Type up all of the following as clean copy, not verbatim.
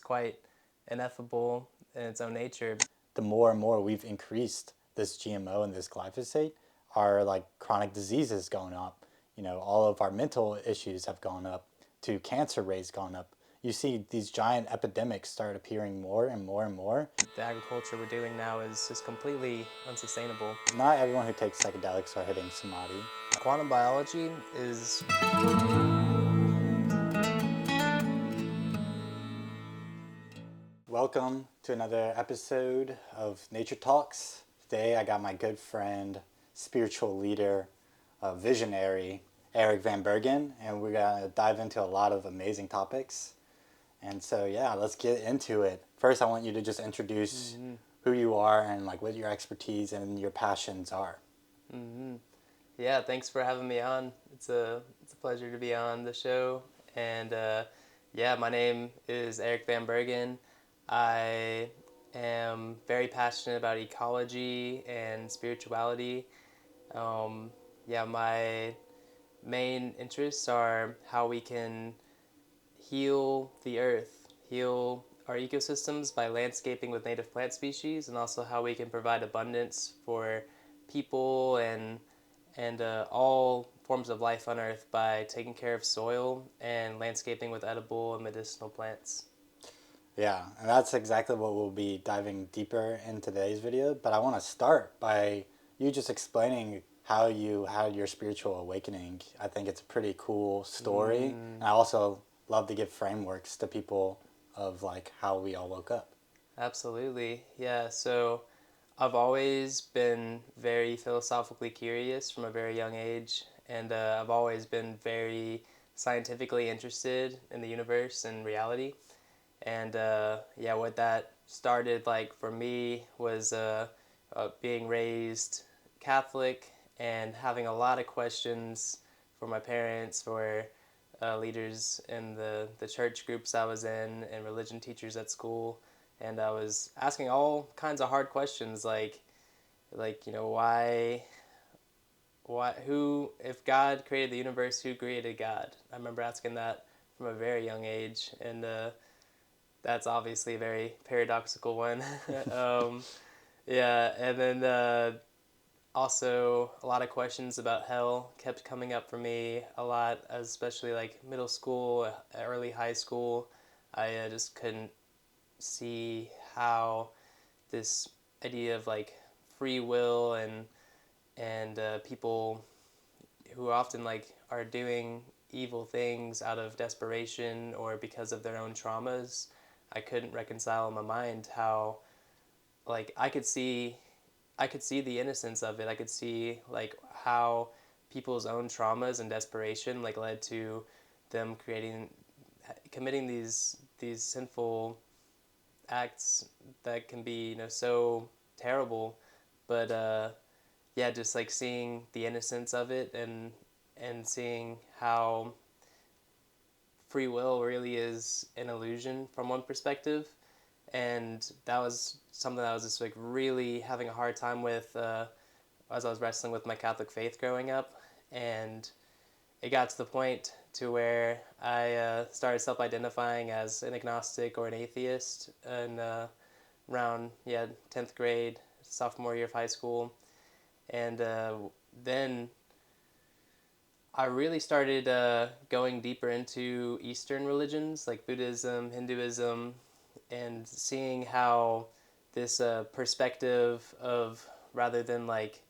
quite ineffable in its own nature. The more and more we've increased this GMO and this glyphosate, our like chronic diseases going up. You know, all of our mental issues have gone up, to cancer rates gone up. You see these giant epidemics start appearing more and more and more. The agriculture we're doing now is just completely unsustainable. Not everyone who takes psychedelics are hitting samadhi. Quantum biology is... Welcome to another episode of Nature Talks. Today I got my good friend, spiritual leader, visionary, Eric Van Bergen, and we're going to dive into a lot of amazing topics. And so, yeah, let's get into it. First, I want you to just introduce who you are and like what your expertise and your passions are. Yeah, thanks for having me on. It's a pleasure to be on the show. And my name is Eric Van Bergen. I am very passionate about ecology and spirituality. My main interests are how we can heal the earth, heal our ecosystems by landscaping with native plant species, and also how we can provide abundance for people and all forms of life on earth by taking care of soil and landscaping with edible and medicinal plants. Yeah, and that's exactly what we'll be diving deeper in today's video. But I want to start by you just explaining how you had your spiritual awakening. I think it's a pretty cool story. And I also love to give frameworks to people of like how we all woke up. Absolutely. Yeah, so I've always been very philosophically curious from a very young age, and I've always been very scientifically interested in the universe and reality. And what that started like for me was being raised Catholic and having a lot of questions for my parents, for leaders in the church groups I was in, and religion teachers at school. And I was asking all kinds of hard questions like who, if God created the universe, who created God? I remember asking that from a very young age, and that's obviously a very paradoxical one. And then also a lot of questions about hell kept coming up for me a lot, especially like middle school, early high school. I just couldn't see how this idea of like free will and people who often like are doing evil things out of desperation or because of their own traumas, I couldn't reconcile in my mind how like I could see the innocence of it. I could see like how people's own traumas and desperation like led to them committing these sinful acts that can be, so terrible. But just like seeing the innocence of it and seeing how free will really is an illusion from one perspective. And that was something that I was just like really having a hard time with as I was wrestling with my Catholic faith growing up. And it got to the point to where I started self-identifying as an agnostic or an atheist in around 10th grade, sophomore year of high school. And then I really started going deeper into Eastern religions like Buddhism, Hinduism, and seeing how this perspective of, rather than like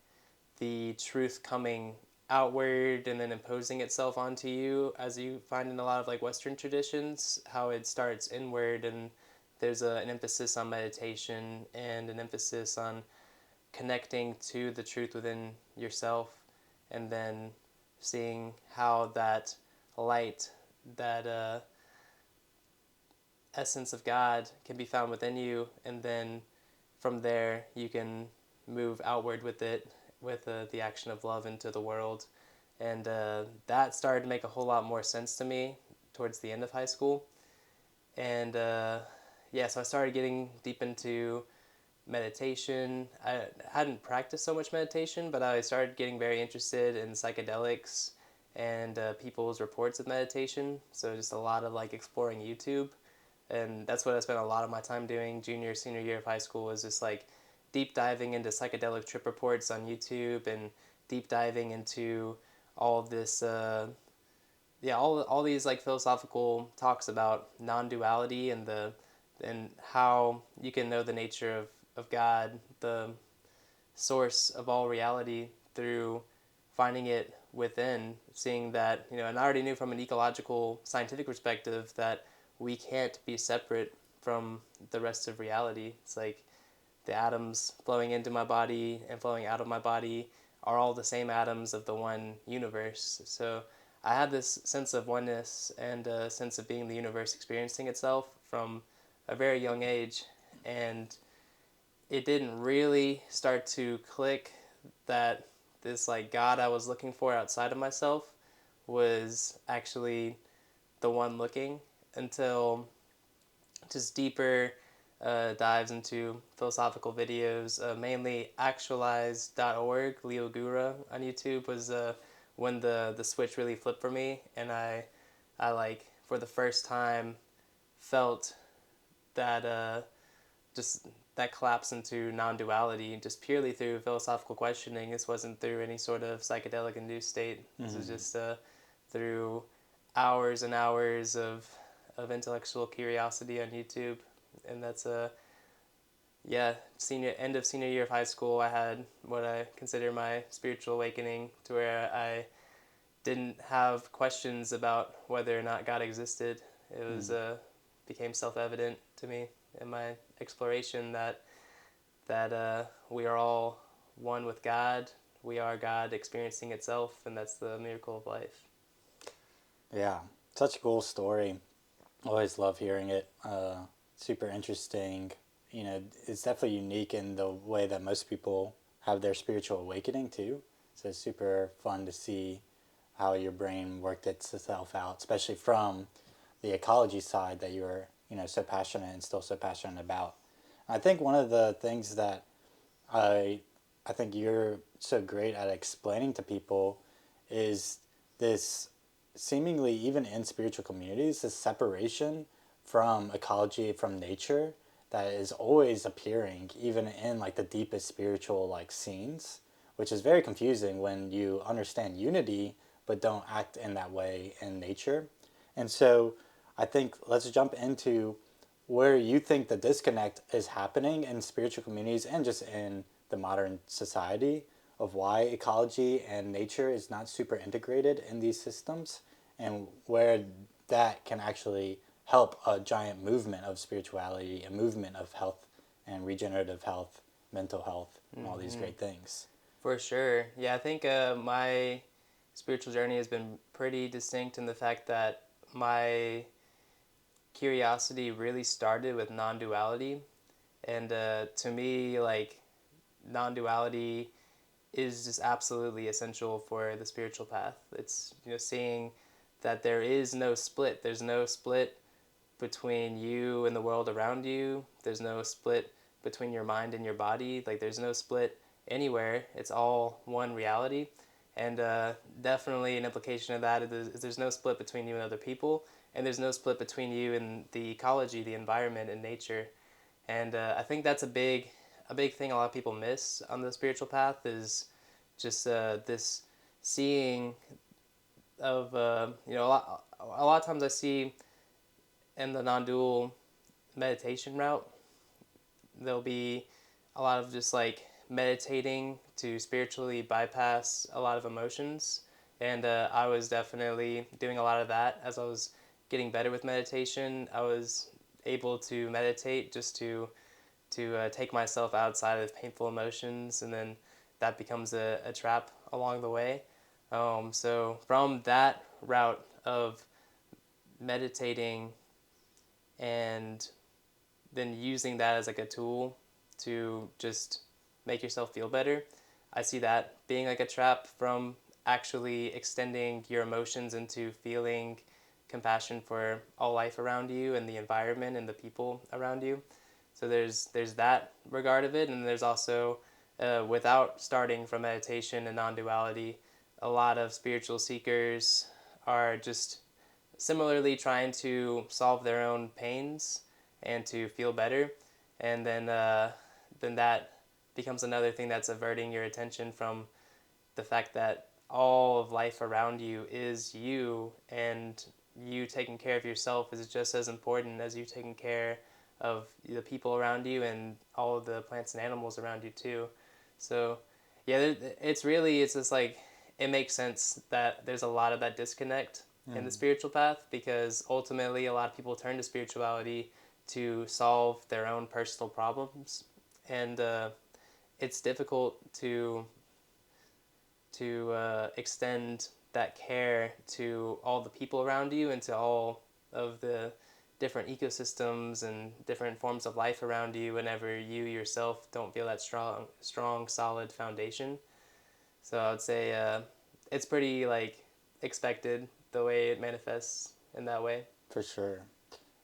the truth coming outward and then imposing itself onto you, as you find in a lot of like Western traditions, how it starts inward, and there's an emphasis on meditation and an emphasis on connecting to the truth within yourself, and then seeing how that light, that essence of God can be found within you, and then from there you can move outward with it, with the action of love into the world. And that started to make a whole lot more sense to me towards the end of high school. And so I started getting deep into meditation. I hadn't practiced so much meditation, but I started getting very interested in psychedelics and people's reports of meditation. So just a lot of like exploring YouTube And that's what I spent a lot of my time doing junior, senior year of high school, was just like deep diving into psychedelic trip reports on YouTube, and deep diving into all this, all these like philosophical talks about non-duality, and how you can know the nature of God, the source of all reality, through finding it within, seeing that, and I already knew from an ecological scientific perspective that we can't be separate from the rest of reality. It's like the atoms flowing into my body and flowing out of my body are all the same atoms of the one universe. So I had this sense of oneness and a sense of being the universe experiencing itself from a very young age. And it didn't really start to click that this like God I was looking for outside of myself was actually the one looking, until just deeper dives into philosophical videos, mainly actualize.org. Leo Gura on YouTube was when the switch really flipped for me, and I like for the first time felt that just that collapse into non-duality just purely through philosophical questioning. This wasn't through any sort of psychedelic induced state. This is just through hours and hours of intellectual curiosity on YouTube. And that's end of senior year of high school, I had what I consider my spiritual awakening, to where I didn't have questions about whether or not God existed. It was became self-evident to me in my exploration that we are all one with God. We are God experiencing itself, and that's the miracle of life. Yeah, such a cool story. Always love hearing it. Super interesting. You know, it's definitely unique in the way that most people have their spiritual awakening too. So it's super fun to see how your brain worked itself out, especially from the ecology side that you were, so passionate and still so passionate about. I think one of the things that I I think you're so great at explaining to people is this seemingly even in spiritual communities, this separation from ecology, from nature, that is always appearing even in like the deepest spiritual like scenes, which is very confusing when you understand unity but don't act in that way in nature. And so I think let's jump into where you think the disconnect is happening in spiritual communities and just in the modern society, of why ecology and nature is not super integrated in these systems, and where that can actually help a giant movement of spirituality, a movement of health and regenerative health, mental health, and all these great things. For sure. Yeah, I think my spiritual journey has been pretty distinct in the fact that my curiosity really started with non-duality. And to me, like, non-duality is just absolutely essential for the spiritual path. It's, seeing that there is no split. There's no split between you and the world around you. There's no split between your mind and your body. Like, there's no split anywhere. It's all one reality. And definitely an implication of that is there's no split between you and other people, and there's no split between you and the ecology, the environment, and nature. And I think that's a big thing a lot of people miss on the spiritual path, is just this seeing of a lot of times I see in the non-dual meditation route, there'll be a lot of just like meditating to spiritually bypass a lot of emotions. And I was definitely doing a lot of that as I was getting better with meditation. I was able to meditate just to take myself outside of painful emotions, and then that becomes a trap along the way. So from that route of meditating and then using that as like a tool to just make yourself feel better, I see that being like a trap from actually extending your emotions into feeling compassion for all life around you and the environment and the people around you. So there's that regard of it, and there's also without starting from meditation and non-duality, a lot of spiritual seekers are just similarly trying to solve their own pains and to feel better, and then that becomes another thing that's averting your attention from the fact that all of life around you is you, and you taking care of yourself is just as important as you taking care of the people around you and all of the plants and animals around you too. So yeah, it's just like it makes sense that there's a lot of that disconnect in the Mm, spiritual path, because ultimately a lot of people turn to spirituality to solve their own personal problems, and it's difficult to extend that care to all the people around you and to all of the different ecosystems and different forms of life around you whenever you yourself don't feel that strong solid foundation. So I would say it's pretty like expected the way it manifests in that way. for sure.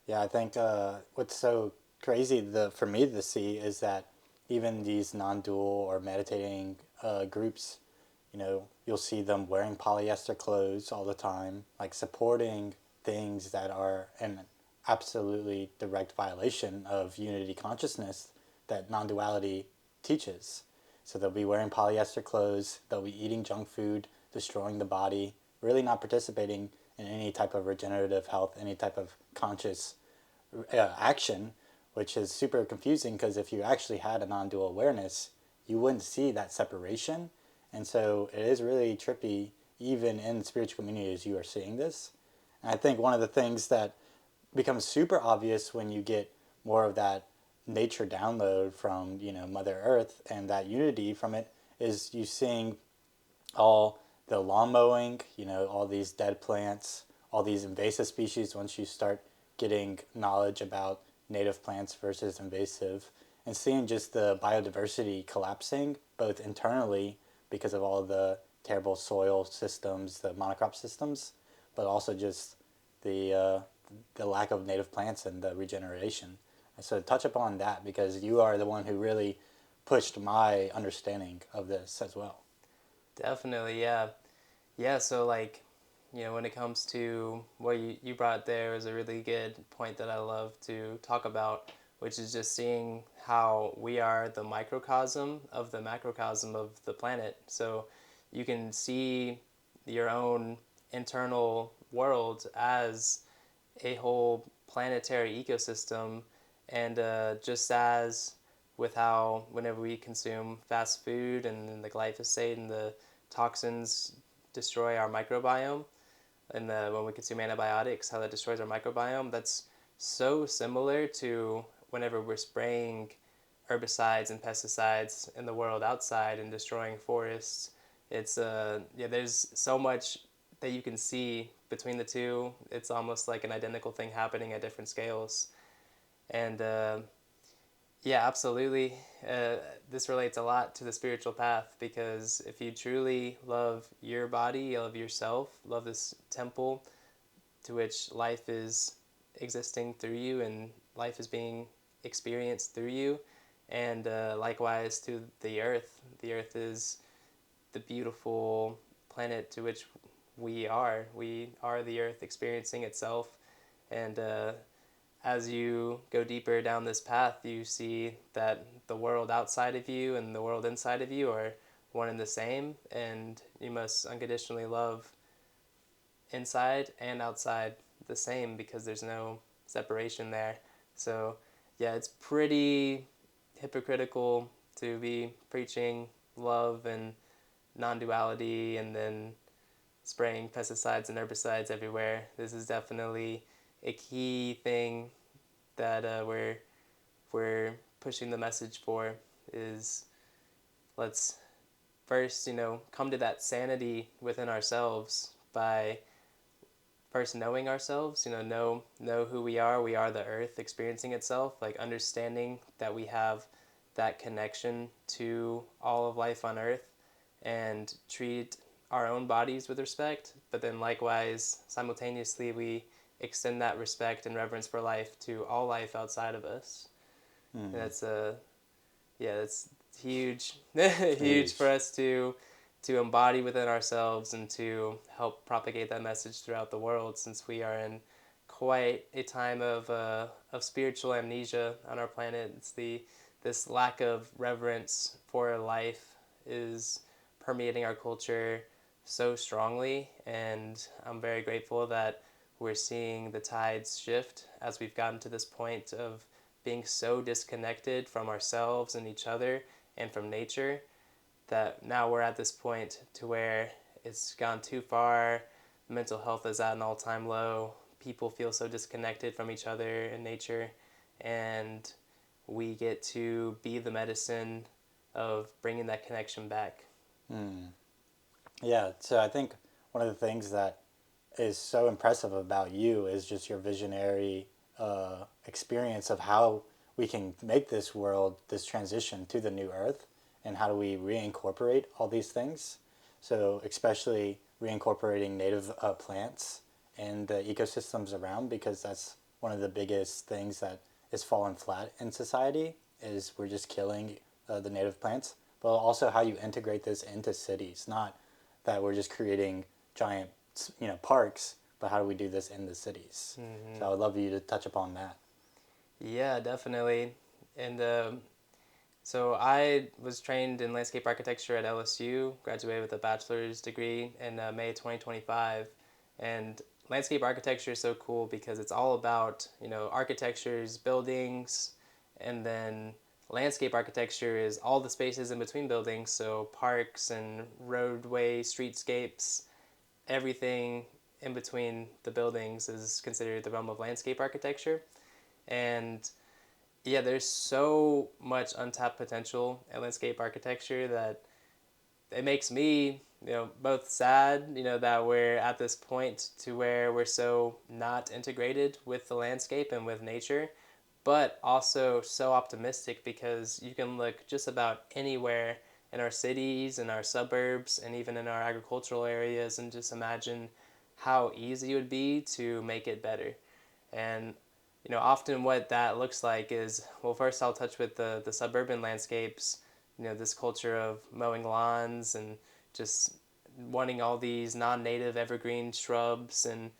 Yeah, I think what's so crazy for me to see is that even these non-dual or meditating groups, you'll see them wearing polyester clothes all the time, like supporting things that are an absolutely direct violation of unity consciousness that non-duality teaches. So they'll be wearing polyester clothes, they'll be eating junk food, destroying the body, really not participating in any type of regenerative health, any type of conscious action, which is super confusing because if you actually had a non dual awareness, you wouldn't see that separation. And so it is really trippy, even in spiritual communities, you are seeing this. And I think one of the things that becomes super obvious when you get more of that nature download from Mother Earth and that unity from it is you seeing all the lawn mowing, all these dead plants, all these invasive species once you start getting knowledge about native plants versus invasive, and seeing just the biodiversity collapsing both internally because of all the terrible soil systems, the monocrop systems, but also just the uh, the lack of native plants and the regeneration. So touch upon that because you are the one who really pushed my understanding of this as well. Definitely, yeah. Yeah, so like, when it comes to what you brought there is a really good point that I love to talk about, which is just seeing how we are the microcosm of the macrocosm of the planet. So you can see your own internal world as a whole planetary ecosystem, and just as with how whenever we consume fast food and then the glyphosate and the toxins destroy our microbiome, and when we consume antibiotics, how that destroys our microbiome, that's so similar to whenever we're spraying herbicides and pesticides in the world outside and destroying forests. It's yeah, there's so much that you can see between the two. It's almost like an identical thing happening at different scales. And yeah, absolutely. Uh, this relates a lot to the spiritual path, because if you truly love your body, you love yourself, love this temple to which life is existing through you and life is being experienced through you, and likewise to the earth. The earth is the beautiful planet to which we are. We are the earth experiencing itself, and as you go deeper down this path, you see that the world outside of you and the world inside of you are one and the same, and you must unconditionally love inside and outside the same, because there's no separation there. So, yeah, it's pretty hypocritical to be preaching love and non duality and then spraying pesticides and herbicides everywhere. This is definitely a key thing that we're pushing the message for, is let's first come to that sanity within ourselves by first knowing ourselves, know who we are. We are the earth experiencing itself, like understanding that we have that connection to all of life on earth, and treat our own bodies with respect, but then likewise simultaneously we extend that respect and reverence for life to all life outside of us. And Mm, that's yeah, that's huge huge for huge. us to to embody within ourselves and to help propagate that message throughout the world, since we are in quite a time of spiritual amnesia on our planet. It's this lack of reverence for life is permeating our culture so strongly, and I'm very grateful that we're seeing the tides shift as we've gotten to this point of being so disconnected from ourselves and each other and from nature, that now we're at this point to where it's gone too far. Mental health is at an all-time low. People feel so disconnected from each other and nature, and we get to be the medicine of bringing that connection back. Mm. Yeah, so I think one of the things that is so impressive about you is just your visionary experience of how we can make this world, this transition to the new earth, and how do we reincorporate all these things. So, especially reincorporating native plants and the ecosystems around, because that's one of the biggest things that is falling flat in society is we're just killing the native plants, but also how you integrate this into cities, not that we're just creating giant parks, but how do we do this in the cities? Mm-hmm. So I would love you to touch upon that. Yeah, definitely. And so I was trained in landscape architecture at LSU, graduated with a bachelor's degree in May 2025. And landscape architecture is so cool because it's all about, architectures, buildings, and then landscape architecture is all the spaces in between buildings, so parks and roadway, streetscapes, everything in between the buildings is considered the realm of landscape architecture. And yeah, there's so much untapped potential in landscape architecture that it makes me, both sad, that we're at this point to where we're so not integrated with the landscape and with nature, but also so optimistic because you can look just about anywhere in our cities, in our suburbs, and even in our agricultural areas and just imagine how easy it would be to make it better. And often what that looks like is, well, first I'll touch with the suburban landscapes, this culture of mowing lawns and just wanting all these non-native evergreen shrubs, and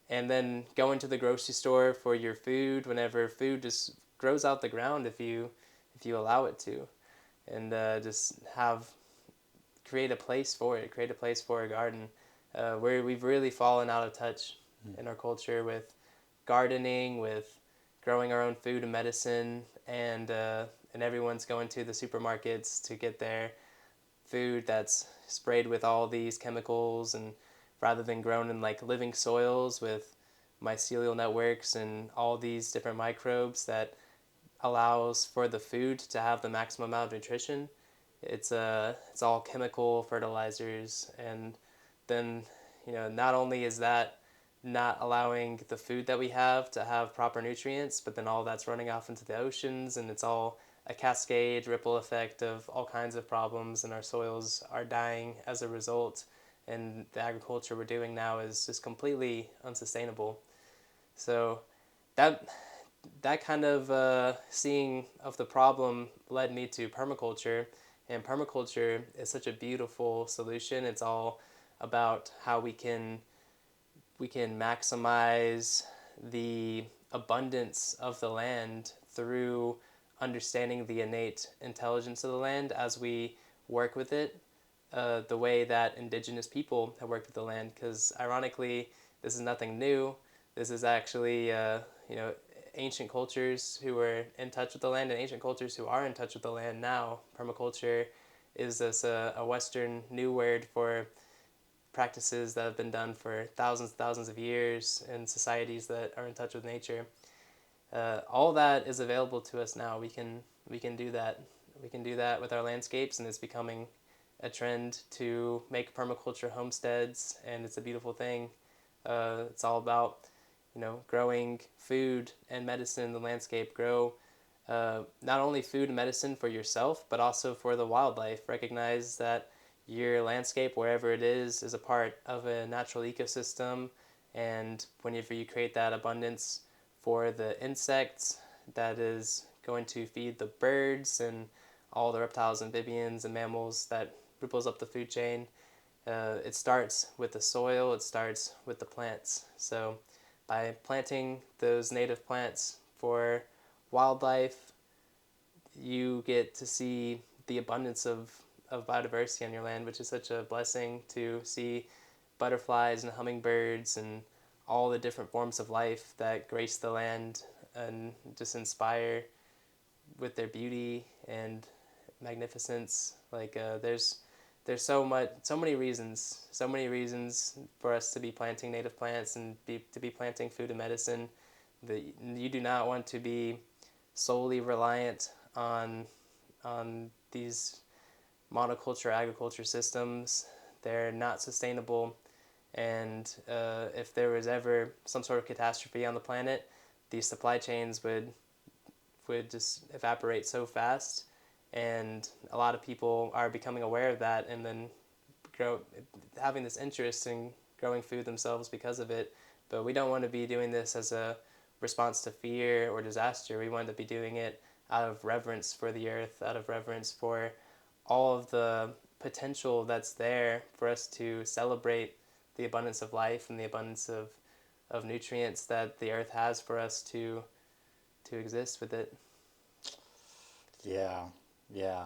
then going to the grocery store for your food whenever food just grows out the ground if you allow it to, and just create a place for it, create a place for a garden, where we've really fallen out of touch in our culture with gardening, with growing our own food and medicine, and everyone's going to the supermarkets to get their food that's sprayed with all these chemicals, and rather than grown in like living soils with mycelial networks and all these different microbes that allows for the food to have the maximum amount of nutrition, it's all chemical fertilizers. And then not only is that not allowing the food that we have to have proper nutrients, but then all that's running off into the oceans, and it's all a cascade ripple effect of all kinds of problems, and our soils are dying as a result, and the agriculture we're doing now is just completely unsustainable. So that that kind of seeing of the problem led me to permaculture, and permaculture is such a beautiful solution. It's all about how we can maximize the abundance of the land through understanding the innate intelligence of the land as we work with it, the way that indigenous people have worked with the land. Because ironically, this is nothing new. This is actually, ancient cultures who were in touch with the land and ancient cultures who are in touch with the land now. Permaculture is this a Western new word for practices that have been done for thousands and thousands of years in societies that are in touch with nature. All that is available to us now. We can do that. We can do that with our landscapes, and it's becoming a trend to make permaculture homesteads, and it's a beautiful thing. It's all about growing food and medicine in the landscape. Grow not only food and medicine for yourself, but also for the wildlife. Recognize that your landscape, wherever it is a part of a natural ecosystem. And whenever you create that abundance for the insects, that is going to feed the birds and all the reptiles, amphibians, and mammals that ripples up the food chain. It starts with the soil, it starts with the plants. So by planting those native plants for wildlife, you get to see the abundance of biodiversity on your land, which is such a blessing to see butterflies and hummingbirds and all the different forms of life that grace the land and just inspire with their beauty and magnificence. Like there's so many reasons for us to be planting native plants and to be planting food and medicine. That you do not want to be solely reliant on these monoculture agriculture systems. They're not sustainable, and if there was ever some sort of catastrophe on the planet, these supply chains would just evaporate so fast, and a lot of people are becoming aware of that, and then grow having this interest in growing food themselves because of it. But we don't want to be doing this as a response to fear or disaster. We want to be doing it out of reverence for the earth, out of reverence for all of the potential that's there for us to celebrate the abundance of life and the abundance of nutrients that the earth has for us to exist with it. Yeah, yeah.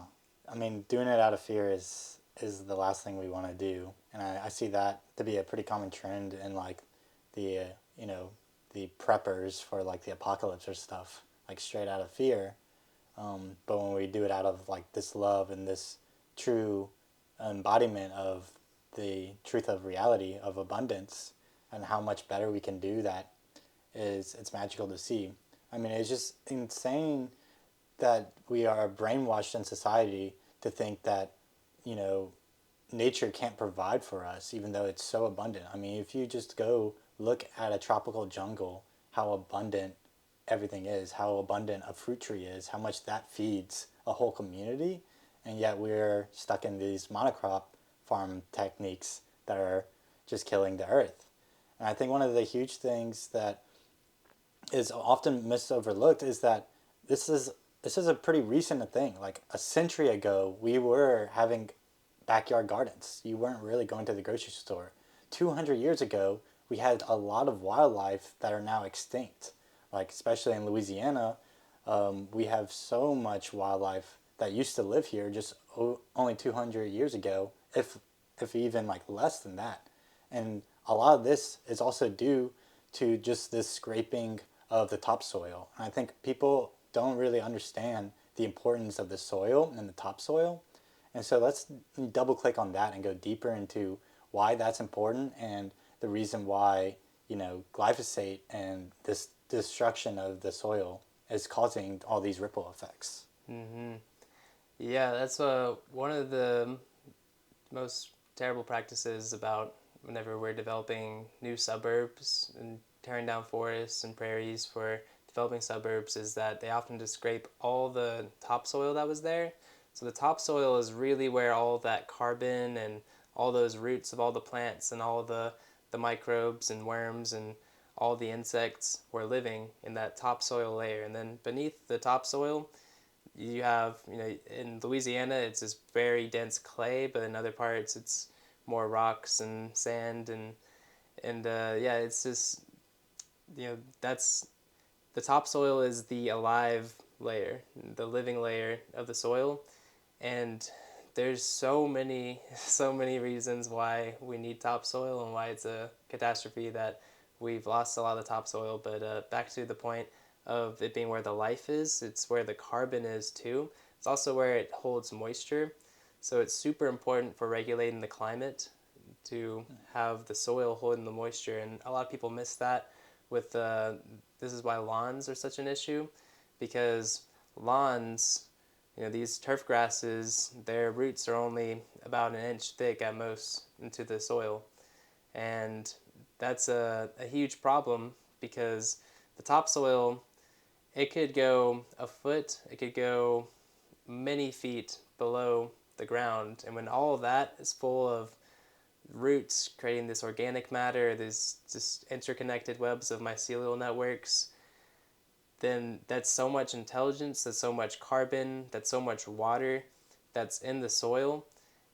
I mean, doing it out of fear is the last thing we want to do, and I see that to be a pretty common trend in like the you know the preppers for like the apocalypse or stuff, like straight out of fear. But when we do it out of like this love and this true embodiment of the truth of reality of abundance and how much better we can do that is it's magical to see. I mean, it's just insane that we are brainwashed in society to think that, you know, nature can't provide for us, even though it's so abundant. I mean, if you just go look at a tropical jungle, how abundant everything is, how abundant a fruit tree is, how much that feeds a whole community, and yet we're stuck in these monocrop farm techniques that are just killing the earth. And I think one of the huge things that is often misoverlooked is that this is this is a pretty recent thing. Like a century ago, we were having backyard gardens. You weren't really going to the grocery store. 200 years ago, we had a lot of wildlife that are now extinct. Like especially in Louisiana, we have so much wildlife that used to live here just only 200 years ago, if even like less than that. And a lot of this is also due to just this scraping of the topsoil. And I think people don't really understand the importance of the soil and the topsoil. And so let's double click on that and go deeper into why that's important and the reason why, you know, glyphosate and this destruction of the soil is causing all these ripple effects. Mm-hmm. Yeah, that's one of the most terrible practices about whenever we're developing new suburbs and tearing down forests and prairies for developing suburbs is that they often just scrape all the topsoil that was there. So the topsoil is really where all that carbon and all those roots of all the plants and all the microbes and worms and all the insects were living in that topsoil layer. And then beneath the topsoil, you have, you know, in Louisiana, it's this very dense clay, but in other parts, it's more rocks and sand and yeah, it's just, you know, that's the topsoil is the alive layer, the living layer of the soil, and there's so many so many reasons why we need topsoil and why it's a catastrophe that we've lost a lot of the topsoil. But back to the point of it being where the life is, it's where the carbon is too. It's also where it holds moisture, so it's super important for regulating the climate to have the soil holding the moisture, and a lot of people miss that with this is why lawns are such an issue, because lawns, you know, these turf grasses, their roots are only about an inch thick at most into the soil, and that's a huge problem because the topsoil, it could go a foot, it could go many feet below the ground, and when all of that is full of roots creating this organic matter, these just interconnected webs of mycelial networks, then that's so much intelligence, that's so much carbon, that's so much water that's in the soil.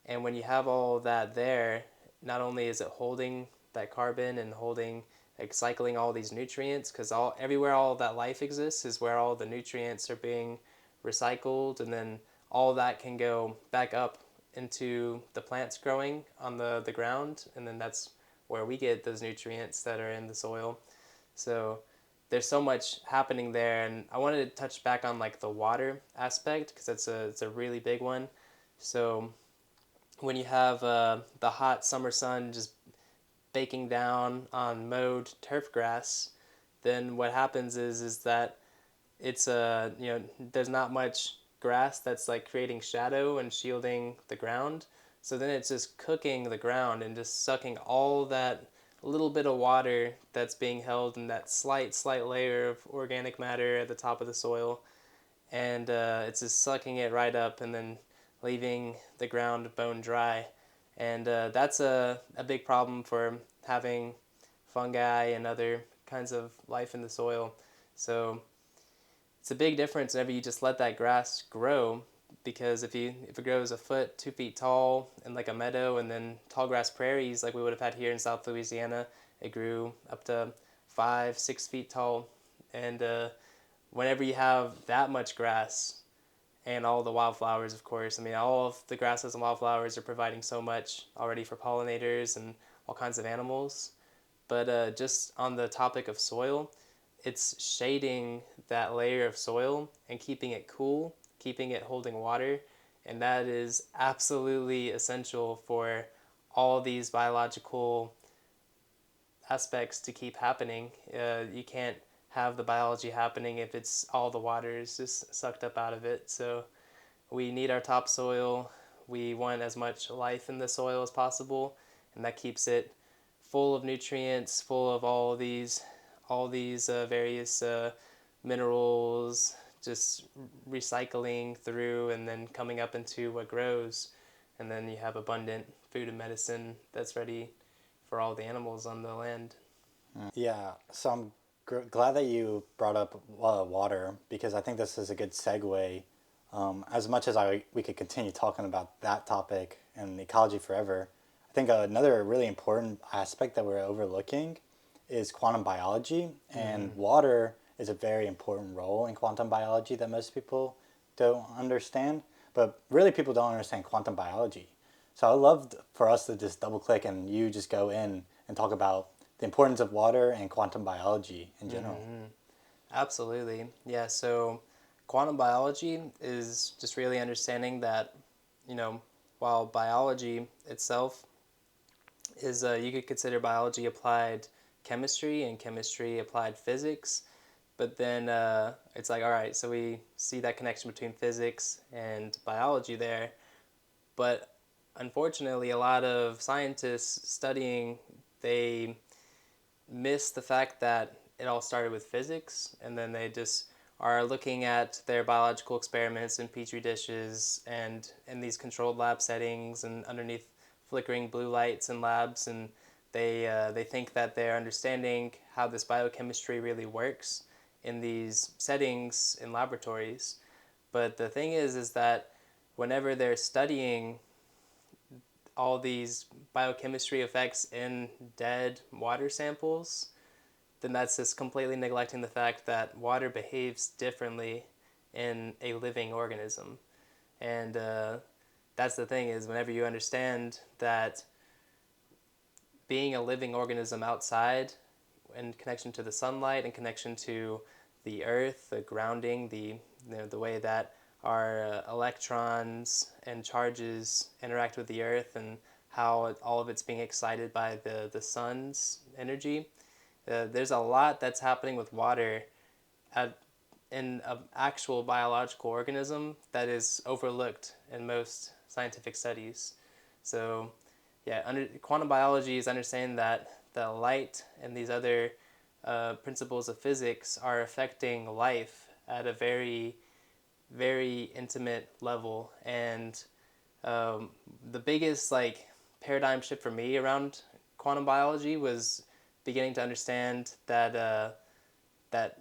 And when you have all that there, not only is it holding that carbon and holding, like cycling all these nutrients, because everywhere all that life exists is where all the nutrients are being recycled, and then all that can go back up into the plants growing on the ground, and then that's where we get those nutrients that are in the soil. So there's so much happening there, and I wanted to touch back on like the water aspect because it's a really big one. So when you have the hot summer sun just baking down on mowed turf grass, then what happens is that it's there's not much grass that's like creating shadow and shielding the ground. So then it's just cooking the ground and just sucking all that little bit of water that's being held in that slight layer of organic matter at the top of the soil, and it's just sucking it right up and then leaving the ground bone dry. And that's a big problem for having fungi and other kinds of life in the soil. So it's a big difference whenever you just let that grass grow, because if it grows a foot 2 feet tall in like a meadow, and then tall grass prairies like we would have had here in South Louisiana, it grew up to 5 6 feet tall. And whenever you have that much grass and all the wildflowers, of course, I mean, all of the grasses and wildflowers are providing so much already for pollinators and all kinds of animals. But just on the topic of soil, it's shading that layer of soil and keeping it cool, keeping it holding water, and that is absolutely essential for all these biological aspects to keep happening. You can't have the biology happening if it's all the water is just sucked up out of it. So we need our topsoil. We want as much life in the soil as possible, and that keeps it full of nutrients, full of all these various minerals, just recycling through and then coming up into what grows, and then you have abundant food and medicine that's ready for all the animals on the land. Yeah, so I'm glad that you brought up water because I think this is a good segue. As much as we could continue talking about that topic and ecology forever, I think another really important aspect that we're overlooking is quantum biology, and Mm-hmm. water is a very important role in quantum biology that most people don't understand. But really, people don't understand quantum biology. So I'd love for us to just double click and you just go in and talk about the importance of water and quantum biology in general. Mm-hmm. Absolutely. Yeah, so quantum biology is just really understanding that, you know, while biology itself is, you could consider biology applied chemistry and chemistry applied physics, but then it's like, all right, so we see that connection between physics and biology there, but unfortunately, a lot of scientists studying, they miss the fact that it all started with physics, and then they just are looking at their biological experiments in petri dishes and in these controlled lab settings and underneath flickering blue lights in labs, and they think that they're understanding how this biochemistry really works in these settings in laboratories. But the thing is that whenever they're studying all these biochemistry effects in dead water samples, then that's just completely neglecting the fact that water behaves differently in a living organism. And that's the thing, is whenever you understand that being a living organism outside, in connection to the sunlight and connection to the earth, the grounding, the way that our electrons and charges interact with the earth, and how all of it's being excited by the sun's energy. There's a lot that's happening with water at, in an actual biological organism that is overlooked in most scientific studies. So, yeah, quantum biology is understanding that the light and these other principles of physics are affecting life at a very intimate level. And the biggest like paradigm shift for me around quantum biology was beginning to understand that that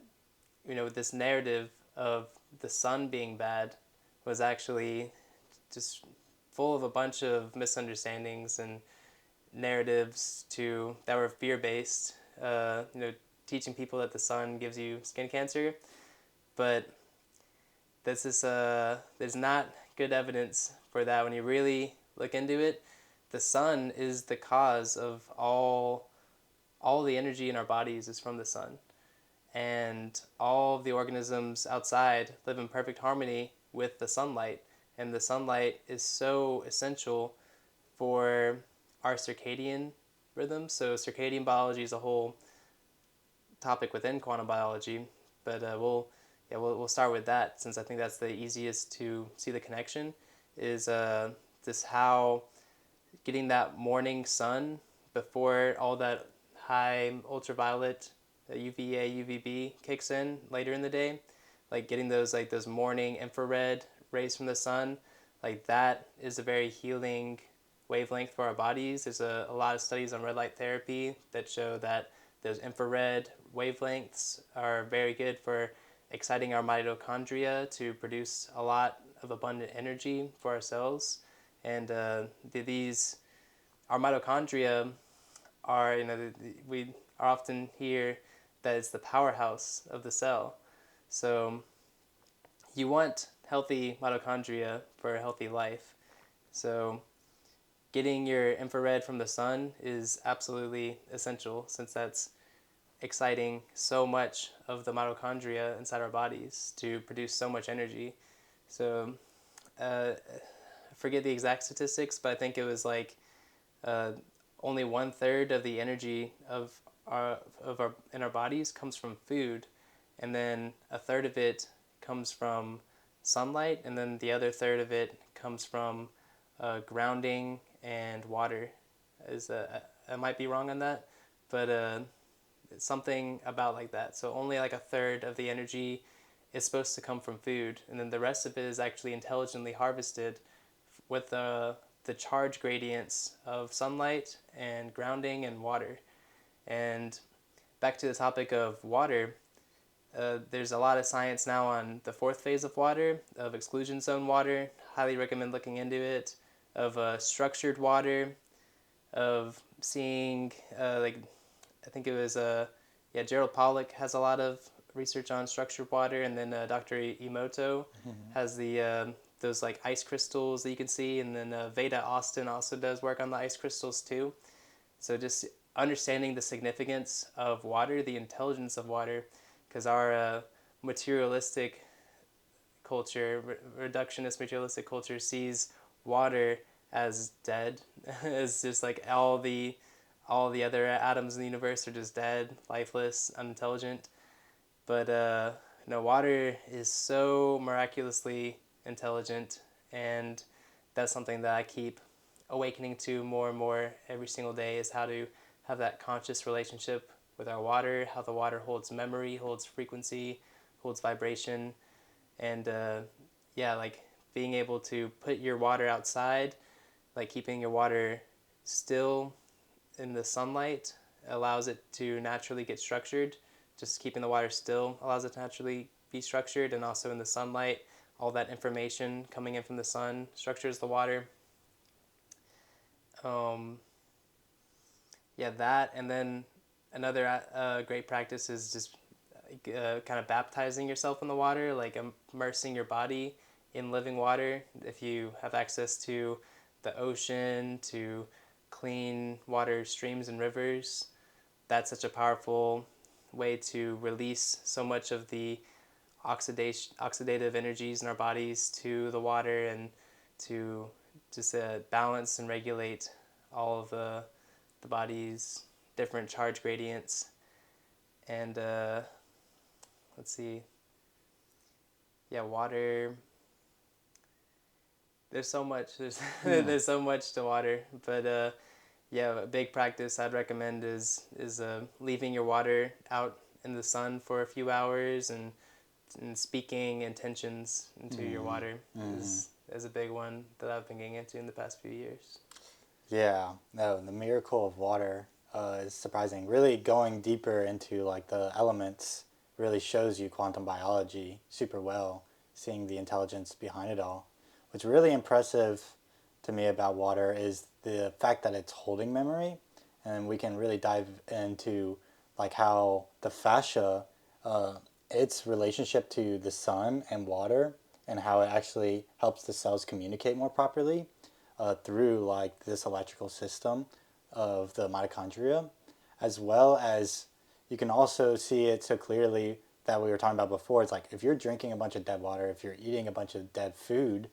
this narrative of the sun being bad was actually just full of a bunch of misunderstandings and narratives that were fear based. Teaching people that the sun gives you skin cancer, but there's not good evidence for that when you really look into it. The sun is the cause of all the energy in our bodies is from the sun, and all of the organisms outside live in perfect harmony with the sunlight, and the sunlight is so essential for our circadian rhythm. So circadian biology is a whole topic within quantum biology, but we'll start with that since I think that's the easiest to see the connection. Is this how getting that morning sun before all that high ultraviolet UVA UVB kicks in later in the day, like getting those morning infrared rays from the sun, like that is a very healing wavelength for our bodies. There's a lot of studies on red light therapy that show that those infrared wavelengths are very good for exciting our mitochondria to produce a lot of abundant energy for our cells. And these our mitochondria are, we are often hear that it's the powerhouse of the cell. So you want healthy mitochondria for a healthy life. So getting your infrared from the sun is absolutely essential, since that's exciting so much of the mitochondria inside our bodies to produce so much energy. So I forget the exact statistics, but I think it was like uh, only 1/3 of the energy in our bodies comes from food, and then 1/3 of it comes from sunlight, and then the other third of it comes from grounding and water. I might be wrong on that, but something about like that. So only like 1/3 of the energy is supposed to come from food, and then the rest of it is actually intelligently harvested with the charge gradients of sunlight and grounding and water. And back to the topic of water, there's a lot of science now on the fourth phase of water, of exclusion zone water. Highly recommend looking into it. Of structured water, of seeing I think it was Gerald Pollack has a lot of research on structured water, and then Dr. Emoto has the those like ice crystals that you can see, and then Veda Austin also does work on the ice crystals too. So just understanding the significance of water, the intelligence of water, because our materialistic culture, reductionist materialistic culture, sees water as dead, as just like all the other atoms in the universe are just dead, lifeless, unintelligent. But no, water is so miraculously intelligent, and that's something that I keep awakening to more and more every single day, is how to have that conscious relationship with our water, how the water holds memory, holds frequency, holds vibration, and like being able to put your water outside, like keeping your water still in the sunlight allows it to naturally get structured. Just keeping the water still allows it to naturally be structured, and also in the sunlight, all that information coming in from the sun structures the water. That, and then another great practice is just kind of baptizing yourself in the water, like immersing your body in living water. If you have access to the ocean, to clean water streams and rivers, that's such a powerful way to release so much of the oxidative energies in our bodies to the water, and to just balance and regulate all of the body's different charge gradients. And let's see, water, there's so much, there's so much to water, but a big practice I'd recommend is leaving your water out in the sun for a few hours, and speaking intentions into your water is a big one that I've been getting into in the past few years. Yeah, no, the miracle of water is surprising. Really going deeper into like the elements really shows you quantum biology super well, seeing the intelligence behind it all. What's really impressive to me about water is the fact that it's holding memory, and we can really dive into like how the fascia, its relationship to the sun and water, and how it actually helps the cells communicate more properly through like this electrical system of the mitochondria, as well as you can also see it so clearly that we were talking about before. It's like if you're drinking a bunch of dead water, if you're eating a bunch of dead food,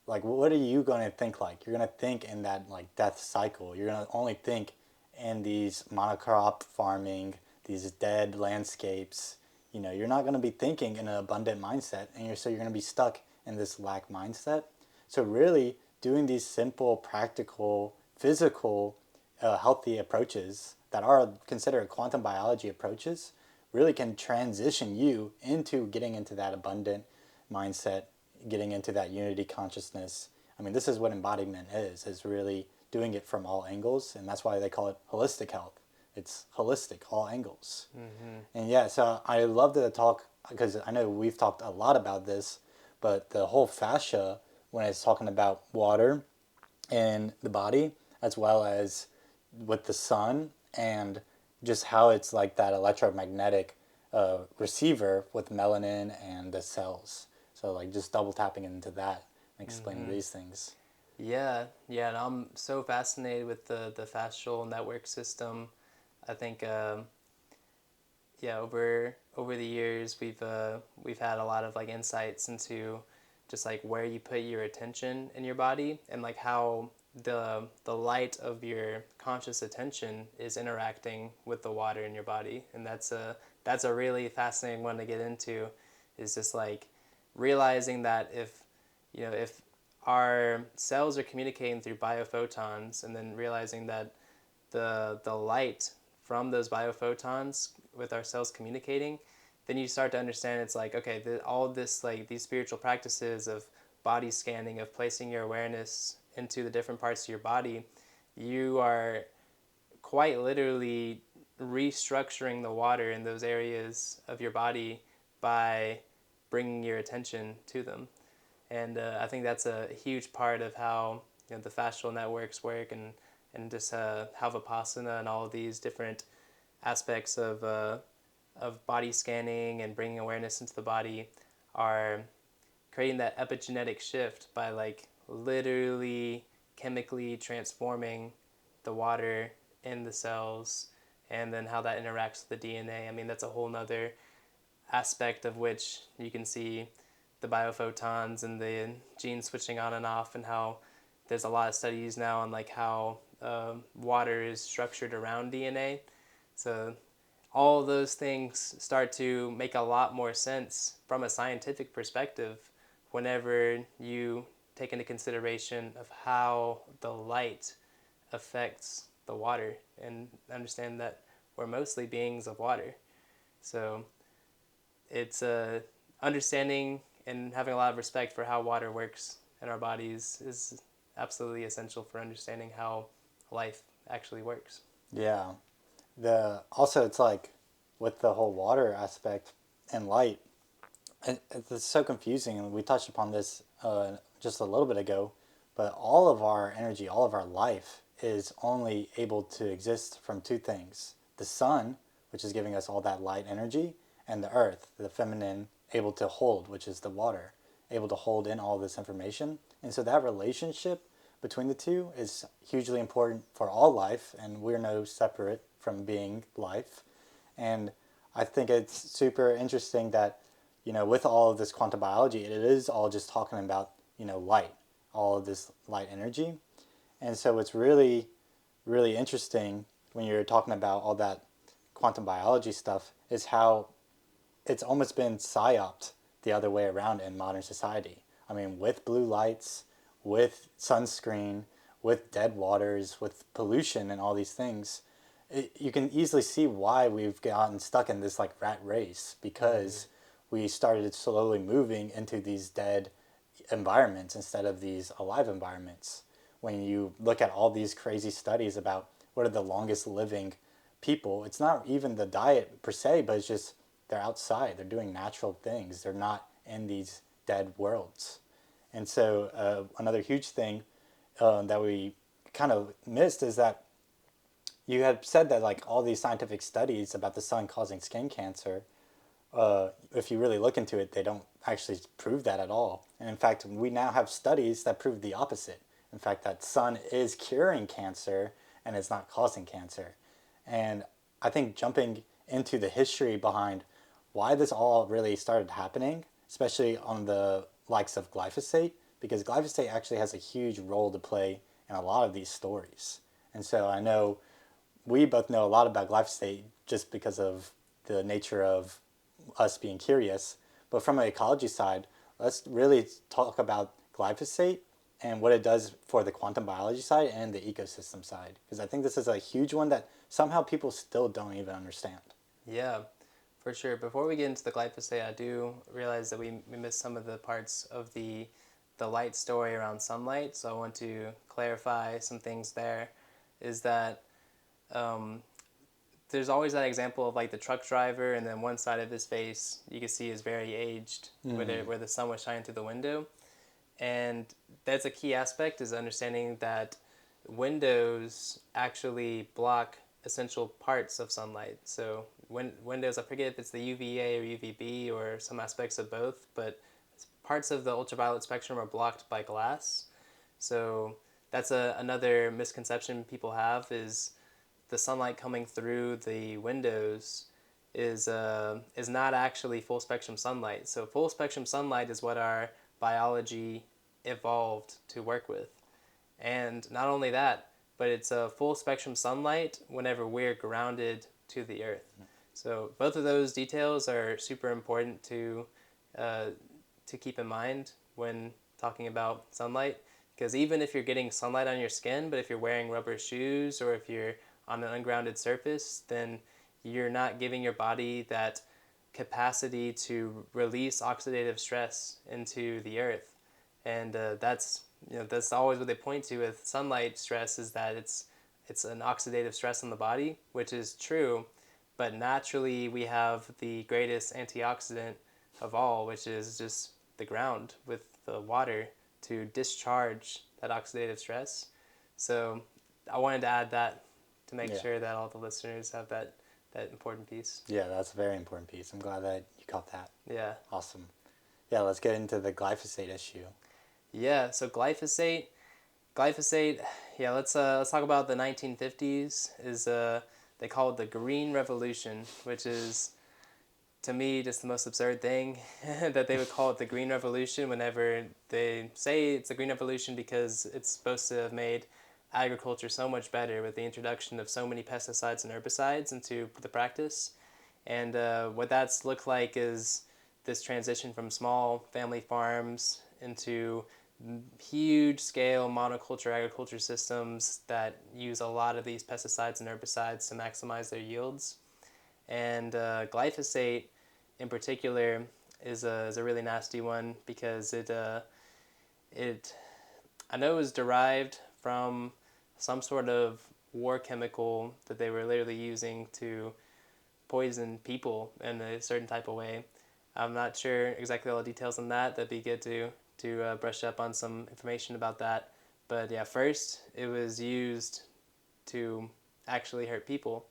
like what are you going to think like? You're going to think in that like death cycle. You're going to only think in these monocrop farming, these dead landscapes. You know, you're not going to be thinking in an abundant mindset, and you're going to be stuck in this lack mindset. So really doing these simple, practical, physical, healthy approaches that are considered quantum biology approaches really can transition you into getting into that abundant mindset, getting into that unity consciousness. I mean, this is what embodiment is really doing it from all angles, and that's why they call it holistic health. It's holistic, all angles. Mm-hmm. And yeah, so I love to talk, because I know we've talked a lot about this, but the whole fascia, when it's talking about water in the body, as well as with the sun, and just how it's like that electromagnetic receiver with melanin and the cells. So like just double tapping into that and explaining Mm-hmm. these things. Yeah, yeah, and I'm so fascinated with the fascial network system. I think yeah, over the years we've had a lot of like insights into just like where you put your attention in your body, and like how the light of your conscious attention is interacting with the water in your body. And that's a really fascinating one to get into, is just like realizing that if our cells are communicating through biophotons, and then realizing that the light from those biophotons with our cells communicating, then you start to understand it's like, okay, all of this, like these spiritual practices of body scanning, of placing your awareness into the different parts of your body, you are quite literally restructuring the water in those areas of your body by bringing your attention to them. And I think that's a huge part of how the fascial networks work, and just how Vipassana and all of these different aspects of body scanning and bringing awareness into the body are creating that epigenetic shift by like literally chemically transforming the water in the cells, and then how that interacts with the DNA. I mean, that's a whole nother aspect of which you can see the biophotons and the genes switching on and off, and how there's a lot of studies now on like how water is structured around DNA. So all of those things start to make a lot more sense from a scientific perspective whenever you take into consideration of how the light affects the water, and understand that we're mostly beings of water. So it's understanding and having a lot of respect for how water works in our bodies is absolutely essential for understanding how life actually works. Yeah. The also it's like with the whole water aspect and light, it's so confusing, and we touched upon this just a little bit ago. But all of our energy, all of our life, is only able to exist from two things: the sun, which is giving us all that light energy, and the earth, the feminine, able to hold, which is the water, able to hold in all this information. And so that relationship between the two is hugely important for all life, and we're no separate from being life. And I think it's super interesting that, with all of this quantum biology, it is all just talking about, light, all of this light energy. And so it's really, really interesting when you're talking about all that quantum biology stuff, is how it's almost been psyoped the other way around in modern society. I mean, with blue lights, with sunscreen, with dead waters, with pollution and all these things, you can easily see why we've gotten stuck in this like rat race, because we started slowly moving into these dead environments instead of these alive environments. When you look at all these crazy studies about what are the longest living people, it's not even the diet per se, but it's just they're outside, they're doing natural things, they're not in these dead worlds. And so another huge thing that we kind of missed is that you had said that like all these scientific studies about the sun causing skin cancer, if you really look into it, they don't actually prove that at all. And in fact, we now have studies that prove the opposite. In fact, that sun is curing cancer and it's not causing cancer. And I think jumping into the history behind why this all really started happening, especially on the likes of glyphosate, because glyphosate actually has a huge role to play in a lot of these stories. And so I know we both know a lot about glyphosate just because of the nature of us being curious. But from an ecology side, let's really talk about glyphosate and what it does for the quantum biology side and the ecosystem side. Because I think this is a huge one that somehow people still don't even understand. Yeah, for sure. Before we get into the glyphosate, I do realize that we missed some of the parts of the light story around sunlight. So I want to clarify some things there. Is that um, there's always that example of like the truck driver, and then one side of his face you can see is very aged, where the sun was shining through the window, and that's a key aspect is understanding that windows actually block essential parts of sunlight. So when windows, I forget if it's the UVA or UVB or some aspects of both, but parts of the ultraviolet spectrum are blocked by glass. So that's another misconception people have is the sunlight coming through the windows is not actually full spectrum sunlight. So full spectrum sunlight is what our biology evolved to work with. And not only that, but it's a full spectrum sunlight whenever we're grounded to the earth. So both of those details are super important uh, to keep in mind when talking about sunlight. Because even if you're getting sunlight on your skin, but if you're wearing rubber shoes or if you're on an ungrounded surface, then you're not giving your body that capacity to release oxidative stress into the earth. And that's always what they point to with sunlight stress is that it's an oxidative stress on the body, which is true, but naturally we have the greatest antioxidant of all, which is just the ground with the water to discharge that oxidative stress. So I wanted to add that to make Yeah. sure that all the listeners have that important piece. Yeah, that's a very important piece. I'm glad that you caught that. Yeah. Awesome. Yeah, let's get into the glyphosate issue. Yeah, so glyphosate, yeah, let's talk about the 1950s is they call it the Green Revolution, which is to me just the most absurd thing that they would call it the Green Revolution whenever they say it's a Green Revolution because it's supposed to have made agriculture so much better with the introduction of so many pesticides and herbicides into the practice. And what that's looked like is this transition from small family farms into huge scale monoculture agriculture systems that use a lot of these pesticides and herbicides to maximize their yields. And glyphosate, in particular, is a really nasty one because it I know it was derived from some sort of war chemical that they were literally using to poison people in a certain type of way. I'm not sure exactly all the details on that. That'd be good to brush up on some information about that. But yeah, first it was used to actually hurt people,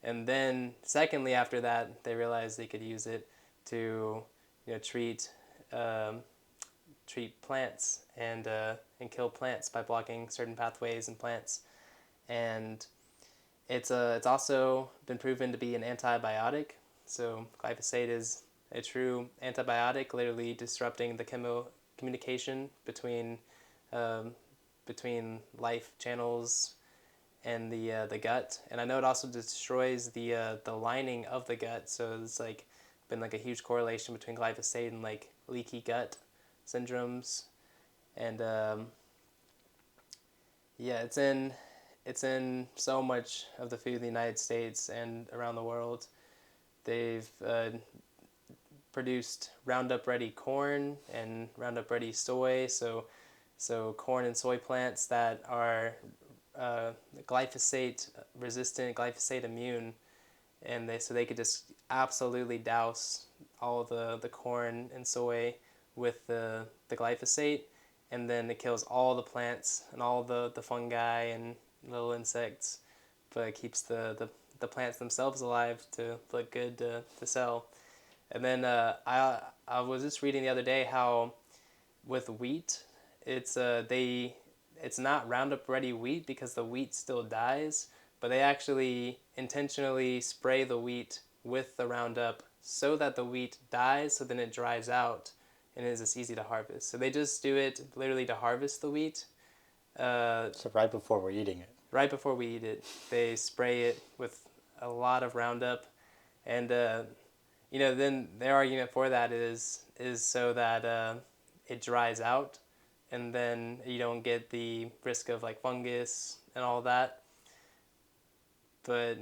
and then secondly after that they realized they could use it to treat um, treat plants and kill plants by blocking certain pathways in plants. And it's also been proven to be an antibiotic. So glyphosate is a true antibiotic, literally disrupting the communication um, between life channels and the gut. And I know it also destroys the lining of the gut. So it's like been like a huge correlation between glyphosate and like leaky gut syndromes. And yeah, it's in so much of the food in the United States and around the world. They've produced Roundup Ready corn and Roundup Ready soy. So corn and soy plants that are glyphosate resistant, glyphosate immune, and they could just absolutely douse all the corn and soy with the glyphosate, and then it kills all the plants and all the fungi and little insects, but it keeps the plants themselves alive to look good to sell. And then I was just reading the other day how with wheat, it's not Roundup Ready wheat because the wheat still dies, but they actually intentionally spray the wheat with the Roundup so that the wheat dies, so then it dries out and it is just easy to harvest. So they just do it literally to harvest the wheat. So right before we're eating it. Right before we eat it, they spray it with a lot of Roundup, and then their argument for that is so that it dries out, and then you don't get the risk of like fungus and all that. But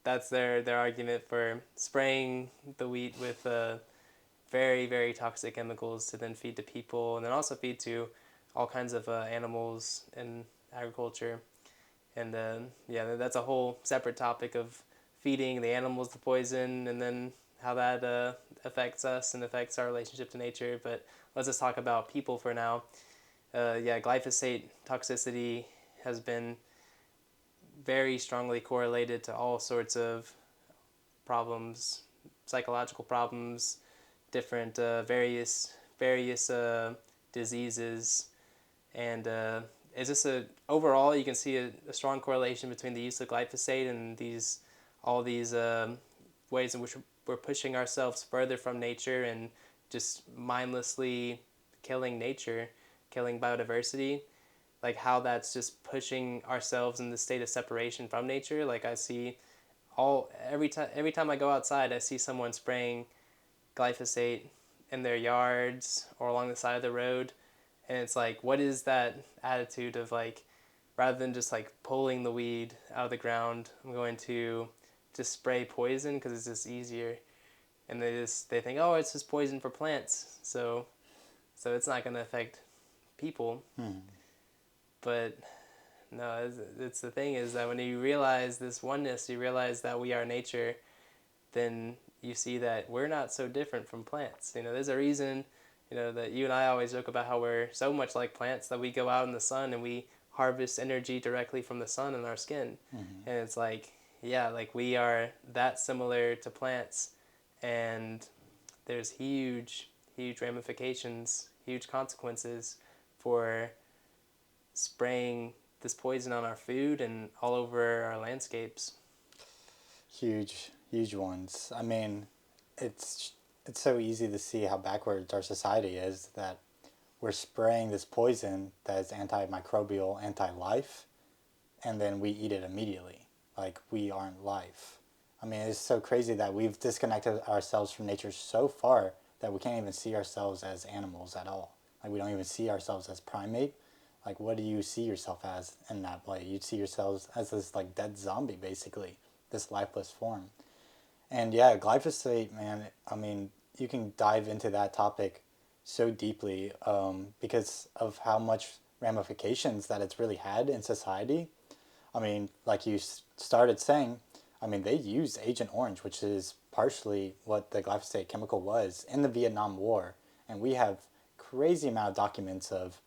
that's their argument for spraying the wheat with very very toxic chemicals to then feed to people, and then also feed to all kinds of animals in agriculture. And yeah, that's a whole separate topic of feeding the animals the poison, and then how that affects us and affects our relationship to nature. But let's just talk about people for now. Yeah, glyphosate toxicity has been very strongly correlated to all sorts of problems, psychological problems, different various diseases, and it's just overall you can see a strong correlation between the use of glyphosate and all these ways in which we're pushing ourselves further from nature and just mindlessly killing nature, killing biodiversity, like how that's just pushing ourselves in the state of separation from nature. Like I see every time I go outside, I see someone spraying glyphosate in their yards or along the side of the road, and it's like, what is that attitude of like, rather than just like pulling the weed out of the ground, I'm going to just spray poison because it's just easier, and they think, oh, it's just poison for plants, so it's not going to affect people. But no, it's the thing is that when you realize this oneness, you realize that we are nature, then you see that we're not so different from plants. There's a reason, that you and I always joke about how we're so much like plants that we go out in the sun and we harvest energy directly from the sun in our skin. Mm-hmm. And it's like, yeah, like we are that similar to plants, and there's huge, huge ramifications, huge consequences for spraying this poison on our food and all over our landscapes. Huge, huge ones. I mean, it's so easy to see how backwards our society is that we're spraying this poison that is antimicrobial, anti-life, and then we eat it immediately. Like we aren't life. I mean, it's so crazy that we've disconnected ourselves from nature so far that we can't even see ourselves as animals at all. Like we don't even see ourselves as primate. Like what do you see yourself as in that way? You see yourselves as this like dead zombie basically, this lifeless form. And yeah, glyphosate, man, I mean, you can dive into that topic so deeply because of how much ramifications that it's really had in society. I mean, like you started saying, I mean, they used Agent Orange, which is partially what the glyphosate chemical was in the Vietnam War. And we have crazy amount of documents of